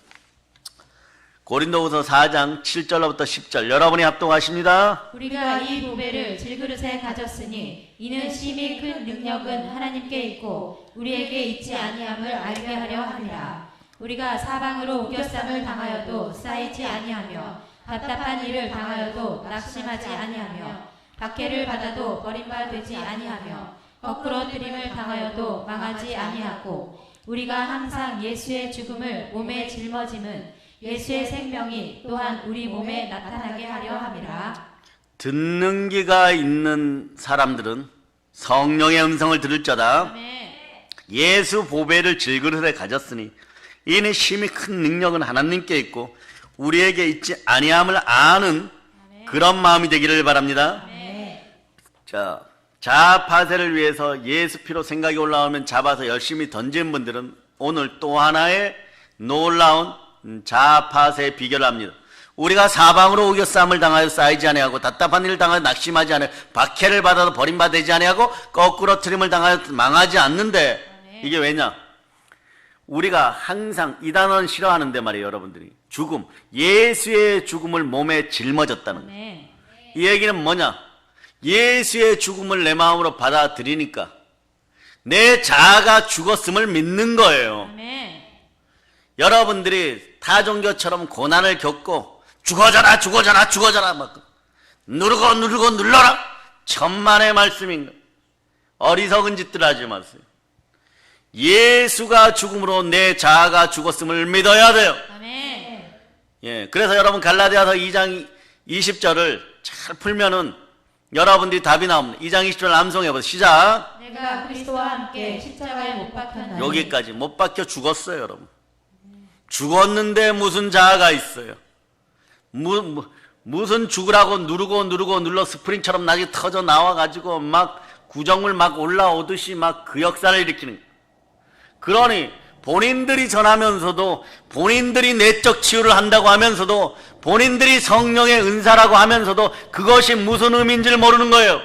고린도후서 4장 7절로부터 10절. 여러분이 합동하십니다. 우리가 이 보배를 질그릇에 가졌으니 이는 심히 큰 능력은 하나님께 있고 우리에게 있지 아니함을 알게 하려 함이라. 우리가 사방으로 우겨쌈을 당하여도 쌓이지 아니하며 답답한 일을 당하여도 낙심하지 아니하며 박해를 받아도 버림받지 아니하며 거꾸로 뜨림을 당하여도 망하지 아니하고 우리가 항상 예수의 죽음을 몸에 짊어짐은 예수의 생명이 또한 우리 몸에 나타나게 하려 함이라. 듣는 귀가 있는 사람들은 성령의 음성을 들을 자다. 아멘. 예수 보배를 질그릇에 가졌으니 이는 심히 큰 능력은 하나님께 있고 우리에게 있지 아니함을 아는 그런 마음이 되기를 바랍니다. 아멘. 자, 자아파세를 위해서 예수 피로 생각이 올라오면 잡아서 열심히 던진 분들은 오늘 또 하나의 놀라운 자아파세의 비결을 합니다. 우리가 사방으로 우겨쌈을 당하여 쌓이지 아니하고 답답한 일을 당하여 낙심하지 아니하고 박해를 받아도 버림받지 아니하고 거꾸로 트림을 당하여 망하지 않는데, 이게 왜냐? 우리가 항상 이 단어는 싫어하는데 말이에요. 여러분들이 죽음, 예수의 죽음을 몸에 짊어졌다는 거예요. 아멘. 이 얘기는 뭐냐? 예수의 죽음을 내 마음으로 받아들이니까 내 자아가 죽었음을 믿는 거예요. 아멘. 여러분들이 타종교처럼 고난을 겪고 죽어져라 죽어져라 죽어져라 막 누르고 누르고 눌러라, 천만의 말씀인가? 어리석은 짓들 하지 마세요. 예수가 죽음으로 내 자아가 죽었음을 믿어야 돼요. 아멘. 예, 그래서 여러분 갈라디아서 2장 20절을 잘 풀면은 여러분들이 답이 나옵니다. 2장 20절 암송해보세요. 시작. 내가 그리스도와 함께 십자가에 못 박혔나니. 여기까지 못 박혀 죽었어요. 여러분 죽었는데 무슨 자아가 있어요? 무슨 죽으라고 누르고 누르고 눌러 스프링처럼 나중에 터져 나와가지고 막 구정물 막 올라오듯이 막 그 역사를 일으키는 거예요. 그러니 본인들이 전하면서도, 본인들이 내적 치유를 한다고 하면서도, 본인들이 성령의 은사라고 하면서도 그것이 무슨 의미인지를 모르는 거예요.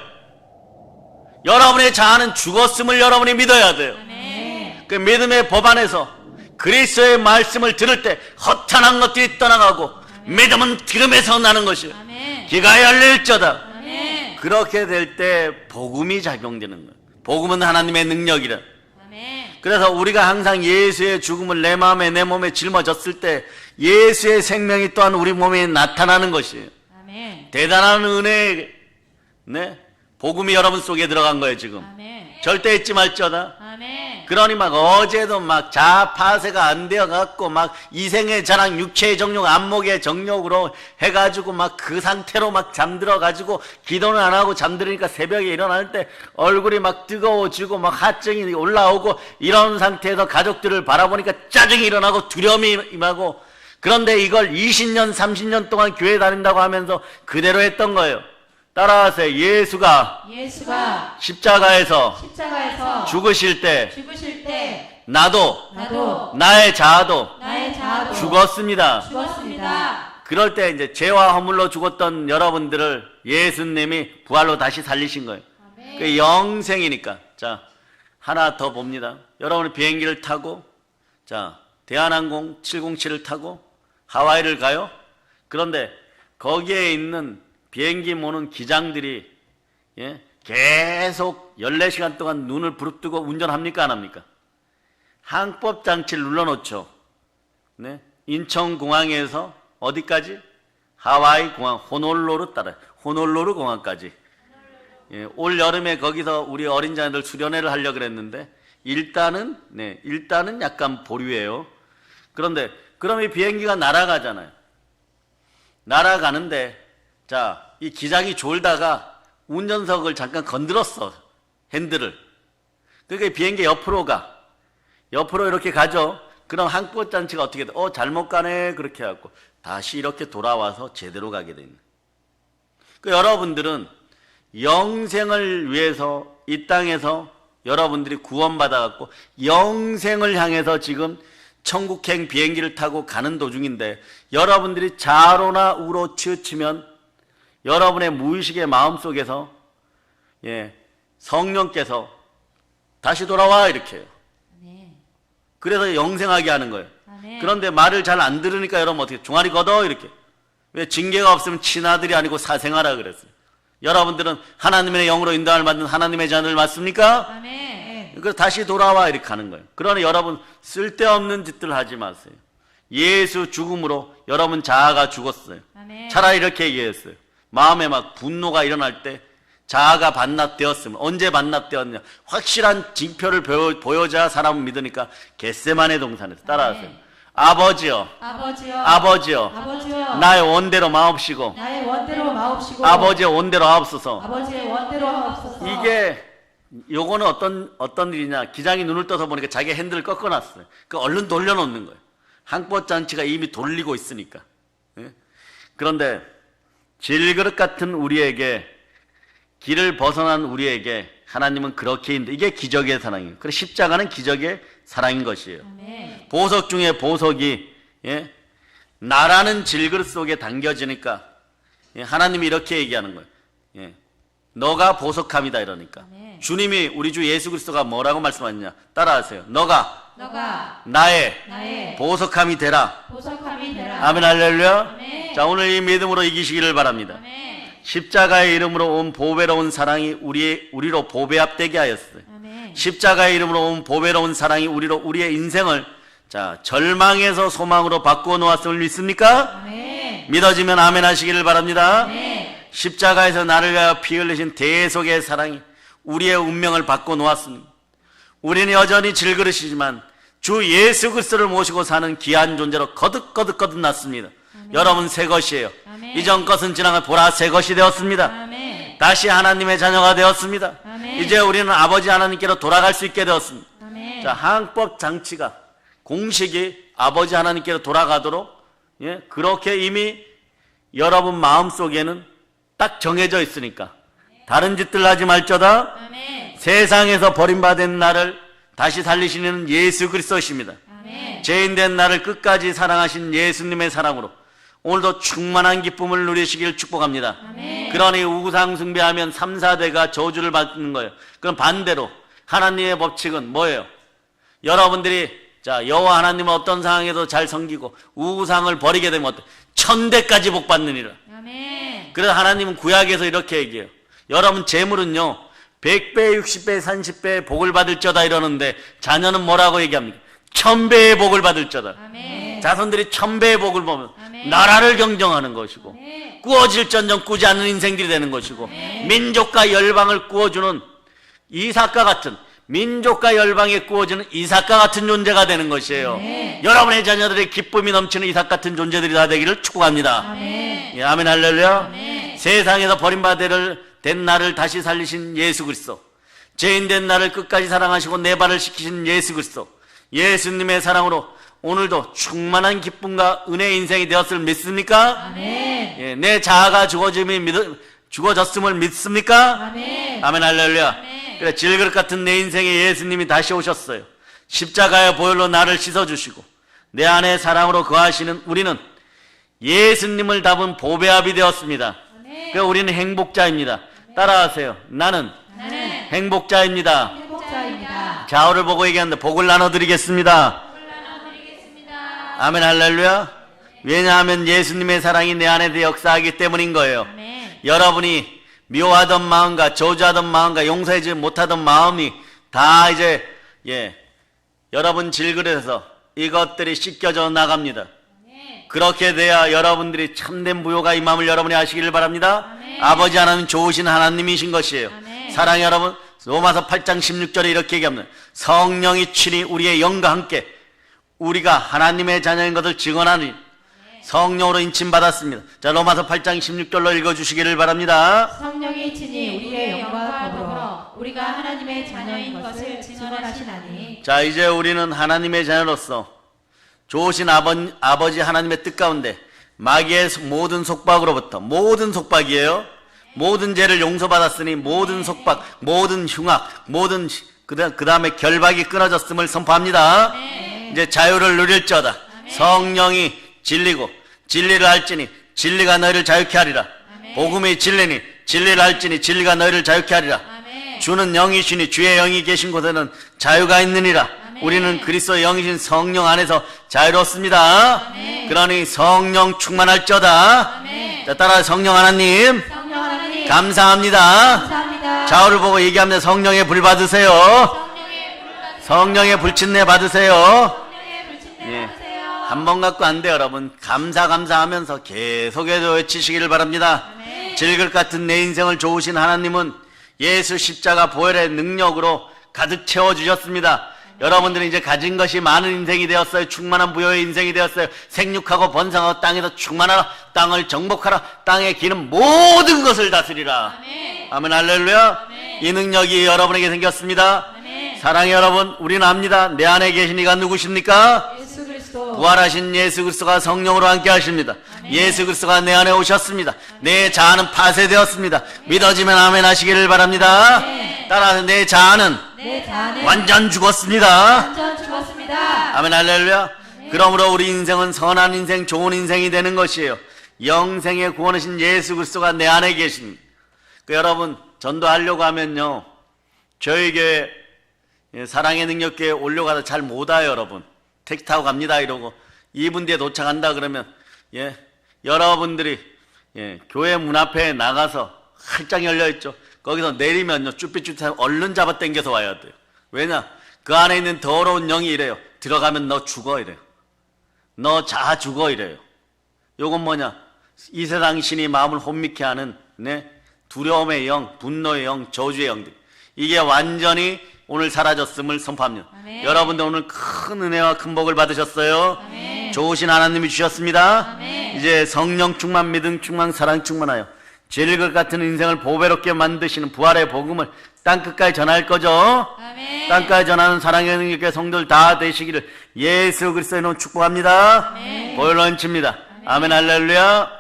여러분의 자아는 죽었음을 여러분이 믿어야 돼요. 아멘. 그 믿음의 법 안에서 그리스도의 말씀을 들을 때 허탄한 것들이 떠나가고 믿음은 들음에서 나는 것이에요. 아멘. 귀가 열릴저다. 아멘. 그렇게 될 때 복음이 작용되는 거예요. 복음은 하나님의 능력이라. 아멘. 그래서 우리가 항상 예수의 죽음을 내 마음에 내 몸에 짊어졌을 때 예수의 생명이 또한 우리 몸에 나타나는 것이에요. 아멘. 대단한 은혜, 네, 복음이 여러분 속에 들어간 거예요 지금. 아멘. 절대 잊지 말지어다. 아멘. 그러니 막 어제도 막 자파세가 안 되어갖고 막 이생의 자랑, 육체의 정욕, 안목의 정욕으로 해가지고 막 그 상태로 막 잠들어가지고 기도는 안 하고 잠들으니까 새벽에 일어날 때 얼굴이 막 뜨거워지고 막 하증이 올라오고 이런 상태에서 가족들을 바라보니까 짜증이 일어나고 두려움이 임하고, 그런데 이걸 20년, 30년 동안 교회 다닌다고 하면서 그대로 했던 거예요. 따라하세요. 예수가 십자가에서 죽으실 때 나도 나의 자아도 죽었습니다. 그럴 때 이제 죄와 허물로 죽었던 여러분들을 예수님이 부활로 다시 살리신 거예요. 그 영생이니까. 자, 하나 더 봅니다. 여러분이 비행기를 타고, 자, 대한항공 707을 타고 하와이를 가요. 그런데 거기에 있는 비행기 모는 기장들이, 예, 계속 14시간 동안 눈을 부릅뜨고 운전합니까 안 합니까? 항법 장치를 눌러놓죠. 네? 인천공항에서 어디까지? 하와이 공항 호놀루루 따라 호놀루루 공항까지. 예, 올 여름에 거기서 우리 어린 자녀들 수련회를 하려고 그랬는데 일단은 약간 보류예요. 그런데 그럼 이 비행기가 날아가잖아요. 날아가는데, 자, 이 기장이 졸다가 운전석을 잠깐 건드렸어. 핸들을. 그러니까 비행기 옆으로 이렇게 가죠. 그럼 항법 장치가 어떻게 돼? 잘못 가네. 그렇게 해갖고 다시 이렇게 돌아와서 제대로 가게 됩니다. 여러분들은 영생을 위해서 이 땅에서 여러분들이 구원받아갖고 영생을 향해서 지금 천국행 비행기를 타고 가는 도중인데, 여러분들이 좌로나 우로 치우치면 여러분의 무의식의 마음속에서, 예, 성령께서 다시 돌아와 이렇게 해요. 그래서 영생하게 하는 거예요. 그런데 말을 잘 안 들으니까 여러분 어떻게 종아리 걷어 이렇게. 왜? 징계가 없으면 친아들이 아니고 사생아라 그랬어요. 여러분들은 하나님의 영으로 인도함을 받는 하나님의 자녀를 맞습니까? 아멘. 그래서 다시 돌아와 이렇게 하는 거예요. 그러나 여러분 쓸데없는 짓들 하지 마세요. 예수 죽음으로 여러분 자아가 죽었어요. 아멘. 차라리 이렇게 얘기했어요. 마음에 막 분노가 일어날 때 자아가 반납되었으면, 언제 반납되었냐? 확실한 징표를 보여줘야 사람은 믿으니까 겟세마네 동산에서 따라하세요. 아버지여, 나의 원대로 마옵시고, 아버지의 원대로 하옵소서. 이게 요거는 어떤 일이냐? 기장이 눈을 떠서 보니까 자기 핸들을 꺾어놨어요. 그 얼른 돌려놓는 거예요. 항법 장치가 이미 돌리고 있으니까. 예? 그런데 질그릇 같은 우리에게, 길을 벗어난 우리에게 하나님은 그렇게 인도. 이게 기적의 사랑이에요. 그래서 십자가는 기적의 사랑인 것이에요. 아멘. 보석 중에 보석이, 예? 나라는 질그릇 속에 담겨지니까, 예? 하나님이 이렇게 얘기하는 거예요. 예? 너가 보석함이다 이러니까. 아멘. 주님이, 우리 주 예수 그리스도가 뭐라고 말씀하느냐? 따라하세요. 너가 나의 보석함이 되라. 아멘, 할렐루야. 아멘. 자, 오늘 이 믿음으로 이기시기를 바랍니다. 아멘. 십자가의 이름으로 온 보배로운 사랑이 우리로 보배합되게 하였어요. 아멘. 십자가의 이름으로 온 보배로운 사랑이 우리의 인생을, 자, 절망에서 소망으로 바꾸어 놓았음을 믿습니까? 아멘. 믿어지면 아멘 하시기를 바랍니다. 아멘. 십자가에서 나를 위하여 피 흘리신 대속의 사랑이 우리의 운명을 바꿔 놓았습니다. 우리는 여전히 질그릇이지만 주 예수 그리스도를 모시고 사는 귀한 존재로 거듭 났습니다. 여러분 새 것이에요. 아멘. 이전 것은 지나가 보라 새 것이 되었습니다. 아멘. 다시 하나님의 자녀가 되었습니다. 아멘. 이제 우리는 아버지 하나님께로 돌아갈 수 있게 되었습니다. 아멘. 자, 항법 장치가, 공식이 아버지 하나님께로 돌아가도록, 예, 그렇게 이미 여러분 마음속에는 딱 정해져 있으니까 다른 짓들 하지 말저다. 아멘. 세상에서 버림받은 나를 다시 살리시는 예수 그리스도십니다. 아멘. 죄인된 나를 끝까지 사랑하신 예수님의 사랑으로 오늘도 충만한 기쁨을 누리시길 축복합니다. 아멘. 그러니 우상 숭배하면 3, 4대가 저주를 받는 거예요. 그럼 반대로 하나님의 법칙은 뭐예요? 여러분들이 자, 여호와 하나님은 어떤 상황에도 잘 섬기고 우상을 버리게 되면 어때? 천대까지 복 받느니라. 아멘. 그래서 하나님은 구약에서 이렇게 얘기해요. 여러분 재물은요 100배, 60배, 30배의 복을 받을저다 이러는데 자녀는 뭐라고 얘기합니까? 1000배의 복을 받을저다. 아멘. 자손들이 1000배의 복을 보면 아멘. 나라를 경정하는 것이고 아멘. 꾸어질전정 꾸지 않는 인생들이 되는 것이고 아멘. 민족과 열방을 꾸어주는 이삭과 같은, 민족과 열방에 꾸어지는 이삭과 같은 존재가 되는 것이에요. 아멘. 여러분의 자녀들의 기쁨이 넘치는 이삭 같은 존재들이 다 되기를 축복합니다. 아멘. 예, 아멘 할렐루야. 아멘. 세상에서 버림받은 나를 다시 살리신 예수 그리스도, 죄인된 나를 끝까지 사랑하시고 내 발을 씻기신 예수 그리스도, 예수님의 사랑으로 오늘도 충만한 기쁨과 은혜의 인생이 되었을 믿습니까? 아멘. 예, 내 자아가 죽어졌음을 믿습니까? 아멘. 아멘 할렐루야. 아멘. 그래, 질그릇 같은 내 인생에 예수님이 다시 오셨어요. 십자가의 보혈로 나를 씻어주시고 내 안에 사랑으로 거하시는 우리는 예수님을 닮은 보배합이 되었습니다. 그래서 우리는 행복자입니다. 따라하세요. 나는 행복자입니다. 행복자입니다. 좌우를 보고 얘기하는데 복을 나눠드리겠습니다. 아멘 할렐루야. 왜냐하면 예수님의 사랑이 내 안에 역사하기 때문인 거예요. 아멘. 여러분이 미워하던 마음과 저주하던 마음과 용서하지 못하던 마음이 다 이제 여러분 질그릇에서 이것들이 씻겨져 나갑니다. 그렇게 돼야 여러분들이 참된 부요가 이 마음을 여러분이 아시기를 바랍니다. 아멘. 아버지 하나님 좋으신 하나님이신 것이에요. 아멘. 사랑의 여러분, 로마서 8장 16절에 이렇게 얘기합니다. 성령이 친히 우리의 영과 함께 우리가 하나님의 자녀인 것을 증언하니 성령으로 인침받았습니다. 자, 로마서 8장 16절로 읽어주시기를 바랍니다. 성령이 친히 우리의 영과 더불어 우리가 하나님의 자녀인 것을 증언하시나니. 자, 이제 우리는 하나님의 자녀로서 좋으신 아버지 하나님의 뜻 가운데 마귀의 모든 속박으로부터, 모든 속박이에요. 모든 죄를 용서받았으니 모든 속박, 모든 흉악, 모든 그 다음에 결박이 끊어졌음을 선포합니다. 이제 자유를 누릴지어다. 성령이 진리고 진리를 알지니 진리가 너희를 자유케 하리라. 복음이 진리니 진리를 알지니 진리가 너희를 자유케 하리라. 아멘. 주는 영이시니 주의 영이 계신 곳에는 자유가 있느니라. 우리는 그리스도의 영이신 성령 안에서 자유롭습니다. 그러니 성령 충만할지어다. 자, 따라 성령 하나님 성령 하나님 감사합니다. 감사합니다. 좌우를 보고 얘기하면 성령의 불 받으세요. 성령의 불친내 받으세요. 한 번 갖고 안 돼요, 여러분. 감사하면서 계속해서 외치시기를 바랍니다. 질글 같은 내 인생을 좋으신 하나님은 예수 십자가 보혈의 능력으로 가득 채워주셨습니다. 여러분들은 이제 가진 것이 많은 인생이 되었어요. 충만한 부여의 인생이 되었어요. 생육하고 번성하고 땅에서 충만하라. 땅을 정복하라. 땅에 기는 모든 것을 다스리라. 아멘 할렐루야. 이 능력이 여러분에게 생겼습니다. 사랑의 여러분, 우리는 압니다. 내 안에 계신 이가 누구십니까? 예수 그리스도. 부활하신 예수 그리스도가 성령으로 함께 하십니다. 예수 그리스도가 내 안에 오셨습니다. 내 자아는 파쇄되었습니다. 믿어지면 아멘 하시기를 바랍니다. 따라서 내 자아는 내 자아는 완전 죽었습니다. 완전 죽었습니다. 아멘 할렐루야. 그러므로 우리 인생은 선한 인생, 좋은 인생이 되는 것이에요. 영생의 구원이신 예수 그리스도가 내 안에 계십니다. 여러분, 전도하려고 하면요, 저희 교회 사랑의 능력교회 오려가다 잘 못 와요. 여러분, 택시 타고 갑니다 이러고 2분 뒤에 도착한다 그러면 여러분들이 교회 문 앞에 나가서 활짝 열려있죠. 거기서 내리면요, 쭈삣쭈삣 얼른 잡아 당겨서 와야 돼요. 왜냐? 그 안에 있는 더러운 영이 이래요. 들어가면 너 죽어 이래요. 너 자 죽어 이래요. 요건 뭐냐? 이 세상 신이 마음을 혼미케 하는 두려움의 영, 분노의 영, 저주의 영들, 이게 완전히 오늘 사라졌음을 선포합니다. 아멘. 여러분들 오늘 큰 은혜와 큰 복을 받으셨어요. 아멘. 좋으신 하나님이 주셨습니다. 아멘. 이제 성령 충만, 믿음 충만, 사랑 충만하여 질것 같은 인생을 보배롭게 만드시는 부활의 복음을 땅끝까지 전할 거죠. 아멘. 땅까지 전하는 사랑의 능력의 성도들 다 되시기를 예수 그리스도의 이름으로 축복합니다. 아멘. 보혈로 얹힙니다. 아멘 할렐루야.